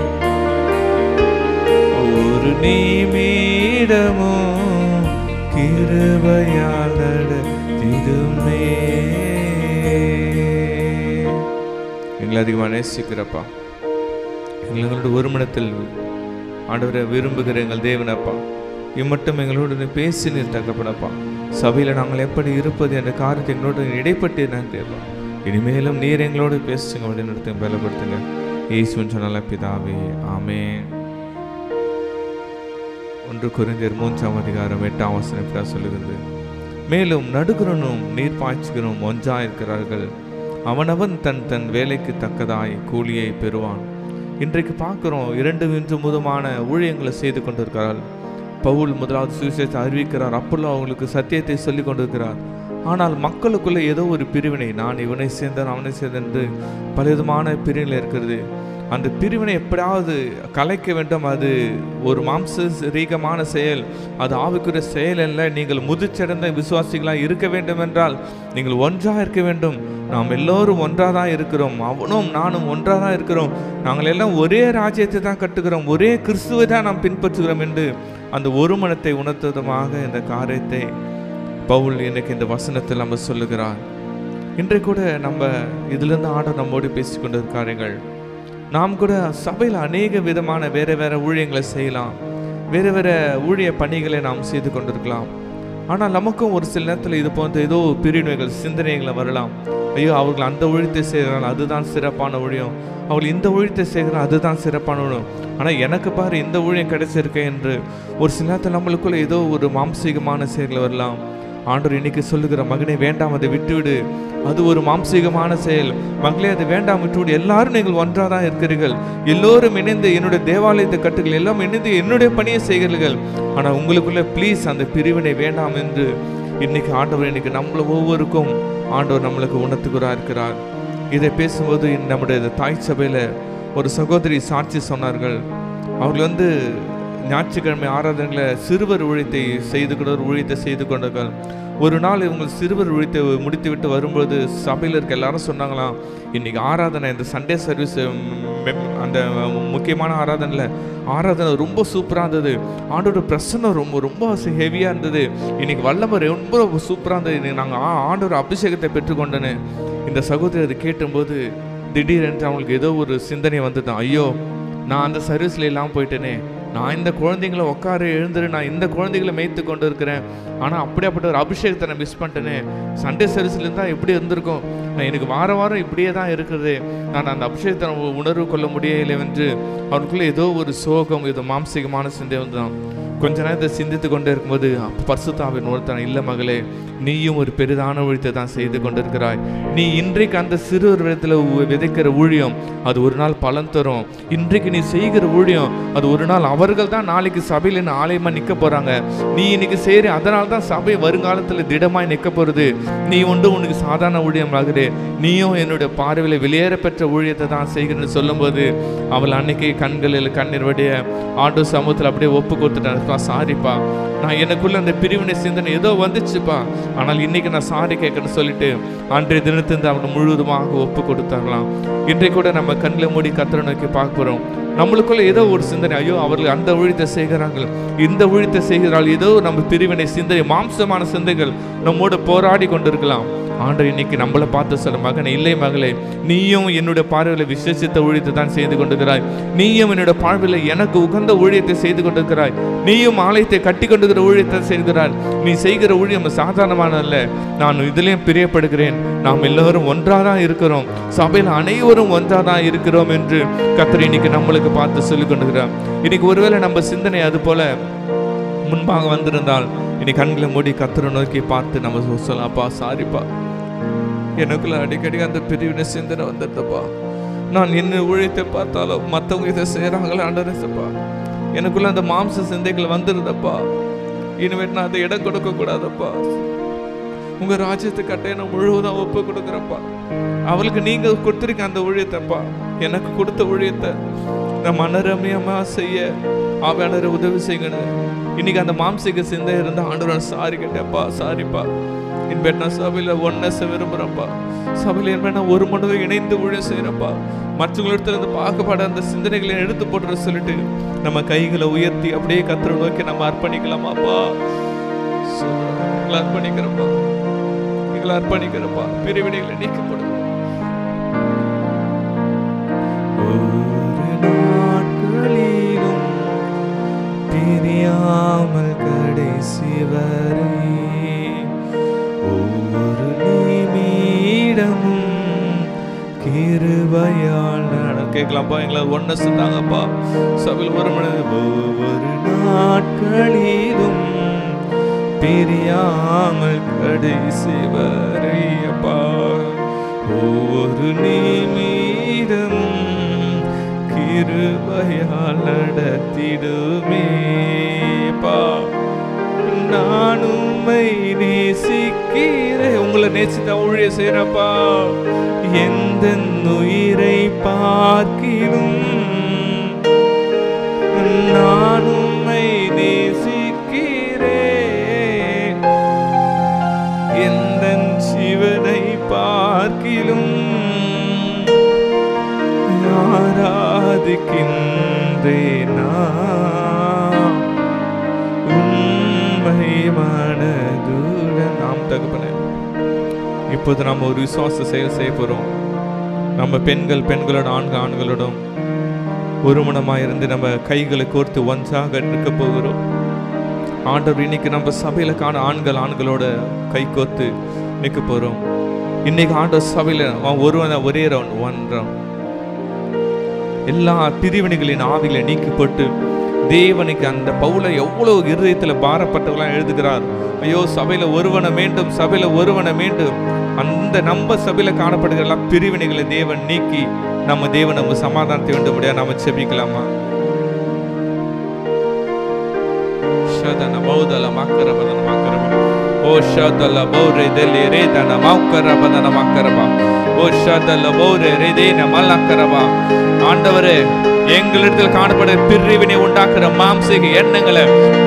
ஒரு நிமிடமும் கிருபையால் நடத்திடுமே. எங்களை அதிகமாக நேசிக்கிறப்பா, எங்களோட ஒருமனத்தில் ஆண்டவரை விரும்புகிற எங்கள் தேவனப்பா, இம்மட்டும் எங்களோடு பேசினீர் தகப்பனப்பா. சபையில் நாங்கள் எப்படி இருப்பது என்ற காரியத்தை எங்களோடு இடைப்பட்டு நன்றிப்பா. இனிமேலும் நீர் எங்களோடு பேசுங்க, வழிநடத்துங்க, பலப்படுத்துங்க. இயேசுவின் நல்ல பிதாவே, ஆமென். 1 கொரிந்தியர் 3:8 சொல்லுகிறது, மேலும் நடுகிறனும் நீர் பாய்ச்சுகிறனும் ஒன்றாயிருக்கிறார்கள், அவனவன் தன் தன் வேலைக்கு தக்கதாய் கூலியை பெறுவான். இன்றைக்கு பார்க்குறோம், 2 விதமான ஊழியங்களை செய்து கொண்டிருக்கிறார்கள். பவுல் முதலாவது சுவிசேஷத்தை அறிவிக்கிறார், அப்பொழுது அவங்களுக்கு சத்தியத்தை சொல்லி கொண்டிருக்கிறார். ஆனால் மக்களுக்குள்ளே ஏதோ ஒரு பிரிவினை, நான் இவனை சேர்ந்தேன் அவனை சேர்ந்தேன் என்று பலவிதமான பிரிவினை இருக்கிறது. அந்த பிரிவினை எப்படியாவது கலைக்க வேண்டும். அது ஒரு மாம்சரீகமான செயல், அது ஆவிக்குரிய செயல் அல்ல. நீங்கள் முதிர்ச்சடைந்த விசுவாசிகளாக இருக்க வேண்டும் என்றால் நீங்கள் ஒன்றாக இருக்க வேண்டும். நாம் எல்லோரும் ஒன்றாக தான் இருக்கிறோம், அவனும் நானும் ஒன்றாக தான் இருக்கிறோம். நாங்கள் எல்லாம் ஒரே ராஜ்யத்தை தான் கட்டுகிறோம், ஒரே கிறிஸ்துவை தான் நாம் பின்பற்றுகிறோம் என்று அந்த ஒருமனத்தை உணர்த்துவதமாக இந்த காரியத்தை பவுல் இன்னைக்கு இந்த வசனத்தில் நம்ம சொல்லுகிறார். இன்றைக்கு கூட நம்ம இதிலிருந்து ஆண்டவர் நம்மோடு பேசி கொண்டு இருக்கார்கள். நாம் கூட சபையில் அநேக விதமான வேறு வேறு ஊழியங்களை செய்யலாம், வேறு வேறு ஊழிய பணிகளை நாம் செய்து கொண்டிருக்கலாம். ஆனால் நமக்கும் ஒரு சில நேரத்தில் இது போன்ற ஏதோ பிரிவினைகள் சிந்தனைகளை வரலாம். ஐயோ, அவர்கள் அந்த ஊழியத்தை செய்கிறாங்க, அதுதான் சிறப்பான ஊழியம், அவர்கள் இந்த ஊழியத்தை செய்கிறாங்க, அதுதான் சிறப்பான ஊழியம். ஆனால் எனக்கு பாரு இந்த ஊழியம் கிடைச்சிருக்கேன் என்று ஒரு சில நேரத்தில் நம்மளுக்குள்ள ஏதோ ஒரு மாம்சீகமான செயல்கள் வரலாம். ஆண்டவர் இன்னைக்கு சொல்லுகிற, மகனே வேண்டாம், அதை விட்டுவிடு, அது ஒரு மாம்சீகமான செயல். மகளே, அதை வேண்டாம், விட்டுவிடு. எல்லாரும் நீங்கள் ஒன்றாக தான் இருக்கிறீர்கள், எல்லோரும் இணைந்து என்னுடைய தேவாலயத்தை கட்டுகள், எல்லாம் இணைந்து என்னுடைய பணியை செய்கிறீர்கள். ஆனால் உங்களுக்குள்ள ப்ளீஸ் அந்த பிரிவினை வேண்டாம் என்று இன்னைக்கு ஆண்டவர் இன்னைக்கு நம்மள ஒவ்வொருக்கும் ஆண்டவர் நம்மளுக்கு உணர்த்துகிறார் இருக்கிறார். இதை பேசும்போது நம்முடைய தாய் சபையில் ஒரு சகோதரி சாட்சி சொன்னார்கள். அவர்கள் ஞாயிற்றுக்கிழமை ஆராதனைகளை சிறுவர் ஊழியத்தை செய்து கொண்டார்கள். ஒரு நாள் இவங்க சிறுவர் ஊழியத்தை முடித்துவிட்டு வரும்போது சபையில் இருக்க எல்லாரும் சொன்னாங்களாம், இன்னைக்கு ஆராதனை, இந்த சண்டே சர்வீஸ், அந்த முக்கியமான ஆராதனை ரொம்ப சூப்பராக இருந்தது. ஆண்டோட பிரசன்னம் ரொம்ப ஹெவியாக இருந்தது. இன்னைக்கு வல்லமை ரொம்ப சூப்பராக இருந்தது. இன்னைக்கு நாங்கள் ஆண்டோட அபிஷேகத்தை பெற்றுக்கொண்டேன்னு இந்த சகோதரி அதை கேட்டும்போது திடீரென்று அவங்களுக்கு ஏதோ ஒரு சிந்தனை வந்துதான். ஐயோ, நான் அந்த சர்வீஸில் எல்லாம் போயிட்டேனே, நான் இந்த குழந்தைங்களை உட்கார எழுந்துரு, நான் இந்த குழந்தைகளை மேய்த்து கொண்டு இருக்கிறேன், ஆனால் அப்படியாப்பட்ட ஒரு அபிஷேகத்தை நான் மிஸ் பண்ணிட்டேனே. சண்டே சர்வீஸில் இருந்தால் எப்படி இருந்திருக்கும், நான் எனக்கு வாரம் இப்படியே தான் இருக்கிறது, நான் அந்த அபிஷேகத்தை உணர்வு கொள்ள முடியலை என்று அவருக்குள்ளே ஏதோ ஒரு சோகம், ஏதோ மாம்சீகமான சிந்தை வந்துதான். கொஞ்ச நேரத்தை சிந்தித்து கொண்டே இருக்கும்போது பரிசுத்த ஆவியானவர் உணர்த்தினார், இல்லை மகளே, நீயும் ஒரு பெரிதான ஊழியத்தை தான் செய்து கொண்டிருக்கிறாய். நீ இன்றைக்கு அந்த சிறுவர் விதத்தில் விதைக்கிற ஊழியம் அது ஒரு நாள் பலன் தரும். இன்றைக்கு நீ செய்கிற ஊழியம் அது ஒரு நாள் அவர்கள் தான் நாளைக்கு சபையில் ஆலயமாக நிற்க போகிறாங்க. நீ இன்னைக்கு செய்கிற, அதனால தான் சபை வருங்காலத்தில் திடமாய் நிற்க போகிறது. நீ உனக்கு சாதாரண ஊழியம் ஆகுது, நீயும் என்னுடைய பார்வையில் வெளியேற பெற்ற ஊழியத்தை தான் செய்கிறேன்னு சொல்லும்போது அவள் அன்னைக்கு கண்களில் கண்ணீர் வடிய ஆண்டு சமூகத்தில் அப்படியே ஒப்பு கொடுத்துட்டான். சாரிப்பா, நான் எனக்குள்ள அந்த பிரிவினை சிந்தனை ஏதோ வந்துச்சுப்பா, ஆனால் இன்னைக்கு நான் சாரி கேட்கணும்னு சொல்லிட்டு அன்றைய தினத்திலிருந்து அவனை முழுவதுமாக ஒப்பு கொடுத்தாங்களாம். இன்றைக்கு கூட நம்ம கண்ணில் மூடி கர்த்தரை நோக்கி பார்க்க போகிறோம். நம்மளுக்குள்ள ஏதோ ஒரு சிந்தனை, ஐயோ அவர்கள் அந்த ஊழியத்தை செய்கிறார்கள், இந்த ஊழியத்தை செய்கிறார்கள், ஏதோ நம்ம பிரிவினை சிந்தனை, மாம்சமான சிந்தைகள் நம்மோடு போராடி கொண்டிருக்கலாம். ஆண்டவர் இன்னைக்கு நம்மளை பார்த்து சொல்ல, மகனே, இல்லை மகளே, நீயும் என்னுடைய பார்வையில் விசேஷித்த ஊழியத்தை தான் செய்து கொண்டிருக்கிறாய், நீயும் என்னுடைய பார்வையில் எனக்கு உகந்த ஊழியத்தை செய்து கொண்டிருக்கிறாய், நீயும் ஆலயத்தை கட்டி கொண்டிருக்கிற ஊழியத்தை செய்கிறாய், நீ செய்கிற ஊழியம் சாதாரணமான அல்ல, நான் இதிலையும் பிரியப்படுகிறேன், நாம் எல்லோரும் ஒன்றாக தான் இருக்கிறோம், சபையில் அனைவரும் ஒன்றாக தான் இருக்கிறோம் என்று கர்த்தர் இன்னைக்கு நம்மளுக்கு பார்த்து சொல்லிக் கொண்டிருக்கிறார். இன்னைக்கு ஒருவேளை நம்ம சிந்தனை அது போல முன்பாக வந்திருந்தால் இன்னைக்கு கண்களை மூடி கர்த்தரை நோக்கி பார்த்து நம்ம சொல்லலாம், அப்பா சாரிப்பா, எனக்குள்ள அடிக்கடி அந்த பிரிவினை சிந்தனை வந்துடுதுப்பா, நான் என்ன ஊழியத்தை பார்த்தாலும் மற்றவங்க இதை செய்கிறாங்களே ஆண்டவரேப்பா, எனக்குள்ள அந்த மாம்ச சிந்தைகள் வந்துருதப்பா, இனிமேல் நான் அதை இடம் கொடுக்க கூடாதப்பா, உங்க ராஜ்யத்தை கட்டையை நான் முழுவதும் ஒப்பு கொடுக்குறப்பா, அவளுக்கு நீங்க கொடுத்துருக்க அந்த ஊழியத்தைப்பா, எனக்கு கொடுத்த ஊழியத்தை நான் மனரமியமா செய்ய ஆவியானவரை உதவி செய்யணும். இன்னைக்கு அந்த மாம்சிக சிந்தை இருந்தால் ஆண்டவரை சாரி கேட்டேப்பா, சாரிப்பா, இன்பேட் நான் சபையில் ஒன்னஸ் விரும்புகிறேன்ப்பா, சபையில் என்பேன் நான் ஒரு மனதை இணைந்து ஊழியம் செய்கிறேன்ப்பா, மற்றவங்களிடத்துல இருந்து பார்க்கப்பட அந்த சிந்தனைகளை எடுத்து போட்டுற சொல்லிட்டு நம்ம கைகளை உயர்த்தி அப்படியே கர்த்தரை நோக்கி நம்ம அர்ப்பணிக்கலாமாப்பா, அர்ப்பணிக்கிறப்பா, எங்களை அர்ப்பணிக்கிறப்பா, பிரிவினைகளை நீக்கப்படும். பிரியாமல் கடைசி வரை ஒவ்வொரு நிமிடமும் கிருபையால் கேட்கலாம்ப்பா, எங்களை ஒன்ன சொன்னாங்கப்பா, சபையில் ஒரு மணி ஒவ்வொரு நாட்களிலும் பிரியாமல் கடைசி வரை அப்பா, ஒவ்வொரு நிமிடமும் கிருபையால் நடத்திடுமேப்பா, நான் உம்மை நேசிக்கிறேன், உங்களை நேசித்த ஊழிய செய்யறப்பா, எந்த உயிரை பார்க்கிலும் நான் உம்மை நேசிக்கிறேன், எந்த சிவனை பார்க்கிலும் ஆராதிக்கின்றேன் உண்மை மனதுடன். நாம் தகப்பனே, இப்போது நாம் ஒரு விசுவாச செயல் செய்ய போறோம். நம்ம பெண்களோட ஆண்களோடும் ஒரு மனமாயிருந்து நம்ம கைகளை கோர்த்து ஒன்றாக நிற்க போகிறோம். ஆண்டவர் இன்னைக்கு நம்ம சபையில காண ஆண்களோட கை கோர்த்து நிற்க போறோம். இன்னைக்கு ஆண்டவர் சபையில ஒரே ஒன்றாம் எல்லா பிரிவினைகளின் ஆவிகளை நீக்கப்பட்டு தேவனுக்கு அந்த பவுல எவ்வளவு இருதயத்துல பாரப்பட்டவர்களாம் எழுதுகிறார், ஐயோ சபையில ஒருவனை வேண்டும், சபையில ஒருவனை வேண்டும். அந்த நம்ம சபையில காணப்படுகிற எல்லா பிரிவினைகளை தேவன் நீக்கி நம்ம சமாதானத்தை வேண்டும் முடியாது. நாம செபிக்கலாமா? ஷதன பௌதல மக்கரபதன மக்கரபா, ஓ ஷதல பௌரே தெலி ரேதன மக்கரபதன மக்கரபா, ஓ ஷதல பௌரே ரேதேன மல்லக்கரபா. ஆண்டவரே, எங்களிடத்தில் காணப்படுற பிரிவினை உண்டாக்குற மாம்சீக எண்ணங்களை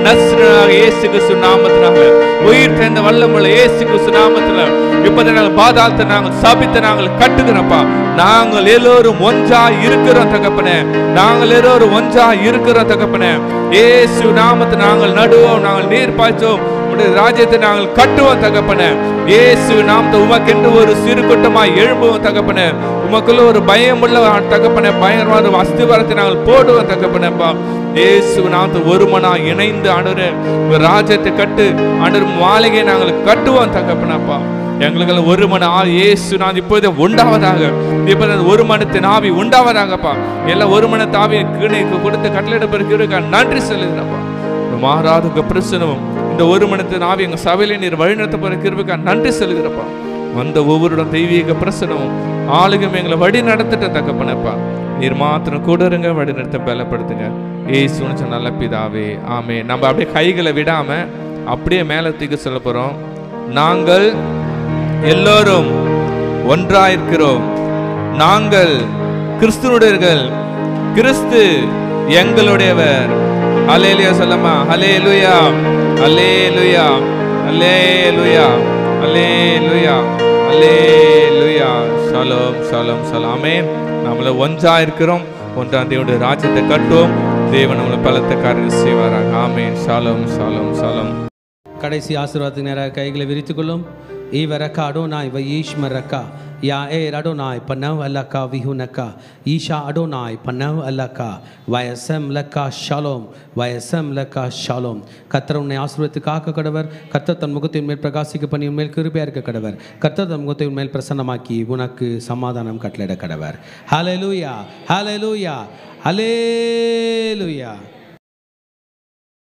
நஸ்ரனாக இயேசு கிறிஸ்து நாமத்தினால, உயிர் தெழுந்த வல்லமுள்ள இயேசு கிறிஸ்து நாமத்தில இப்போது நாங்கள் பாதாளத்தை நாங்கள் சாபித்த நாங்கள் கட்டுகிறோம்ப்பா. நாங்கள் எல்லோரும் ஒன்றா இருக்கிறோம் தகப்பனே, நாங்கள் எல்லோரும் ஒன்றா இருக்கிறோம் தகப்பனே. இயேசு நாமத்தை நாங்கள் நடுவோம், நாங்கள் நீர் பாய்ச்சோம், ராஜ்யத்தை நாங்கள் கட்டுவோம் தகப்பனே. இயேசு நாமத்தை உமக்கென்று ஒரு சிறு கூட்டமாய் எழும்புவோம் தகப்பனே. உமக்குள்ள ஒரு பயமுள்ள தகப்பனே, பயங்கரமான அஸ்திவாரத்தை நாங்கள் போடுவோம் தகப்பனேப்பா. இயேசு நாமத்தை ஒரு மனா இணைந்து ஆண்டவரே ராஜ்யத்தை கட்டு, ஆண்டவர் மாளிகை நாங்கள் கட்டுவோம் தகப்பனேப்பா. எங்களுக்கு ஒரு மன இயேசு நான் இப்போதே உண்டாவதாக, இப்போது ஒரு மனத்தின் ஆவி உண்டாவதாகப்பா. எல்லாம் ஒரு மனத்து ஆவி கொடுத்து கட்டளையிட பிறகு நன்றி சொல்லுகிறப்பா. மாறாத பிரச்சனமும் இந்த ஒரு மனத்தின் ஆவி எங்க சபையில நீர் வழிநடத்த போற கிருபைக்கு நன்றி சொல்லுகிறப்பா. வந்த ஒவ்வொருடம் தெய்வீக பிரச்சனமும் ஆளுகம் எங்களை வழி நடத்திட்ட தகப்பனப்பா. நீர் மாத்திரம் கூட இருங்க, வழி நடத்த பலப்படுத்துங்க. ஏசுன்னு நல்ல பிதாவே, ஆமே. நம்ம அப்படியே கைகளை விடாம அப்படியே மேல தூக்கி சொல்ல போறோம். நாங்கள் எல்லோரும் ஒன்றாயிருக்கிறோம், நாங்கள் கிறிஸ்துவுடையவர்கள், கிறிஸ்து எங்களுடையவர். ஹல்லேலூயா சொல்லமா, hallelujah, hallelujah, hallelujah, hallelujah, hallelujah. ஷாலோம் ஷாலோம் ஷாலோம். ஆமென். நம்மள ஒன்றா இருக்கிறோம், ஒன்றாம் தேவனுடைய ராஜ்யத்தை கட்டுவோம். தேவன் நம்மளை பலத்த காரியங்கள் செய்வாராக. ஆமென். ஷாலோம் ஷாலோம் ஷாலோம். கடைசி ஆசீர்வாதத்துக்கு நேராக கைகளை விரித்துக்கொள்ளும். ஈவரக்கா அடோனாய் வயீஷ்மரக்கா யா ஏ அடோனாய் பனவ் அல்லக்கா விஹுனக்கா ஈஷா அடோனாய் பனவ் அல்லக்கா வயசம் லக்கா ஷாலோம் வயசம் லக்கா ஷாலோம். கர்த்தர் உன்னை ஆசீர்வதித்து காக்க கடவர். கர்த்தர் தன் முகத்தின் மேல் பிரகாசிக்க பண்ணி உன்மேல் கிருபையா இருக்க கடவர். கர்த்தர் தன் முகத்தை உன்மேல் பிரசன்னமாக்கி உனக்கு சமாதானம் கட்டளையிட கடவர். ஹல்லேலூயா ஹல்லேலூயா ஹல்லேலூயா.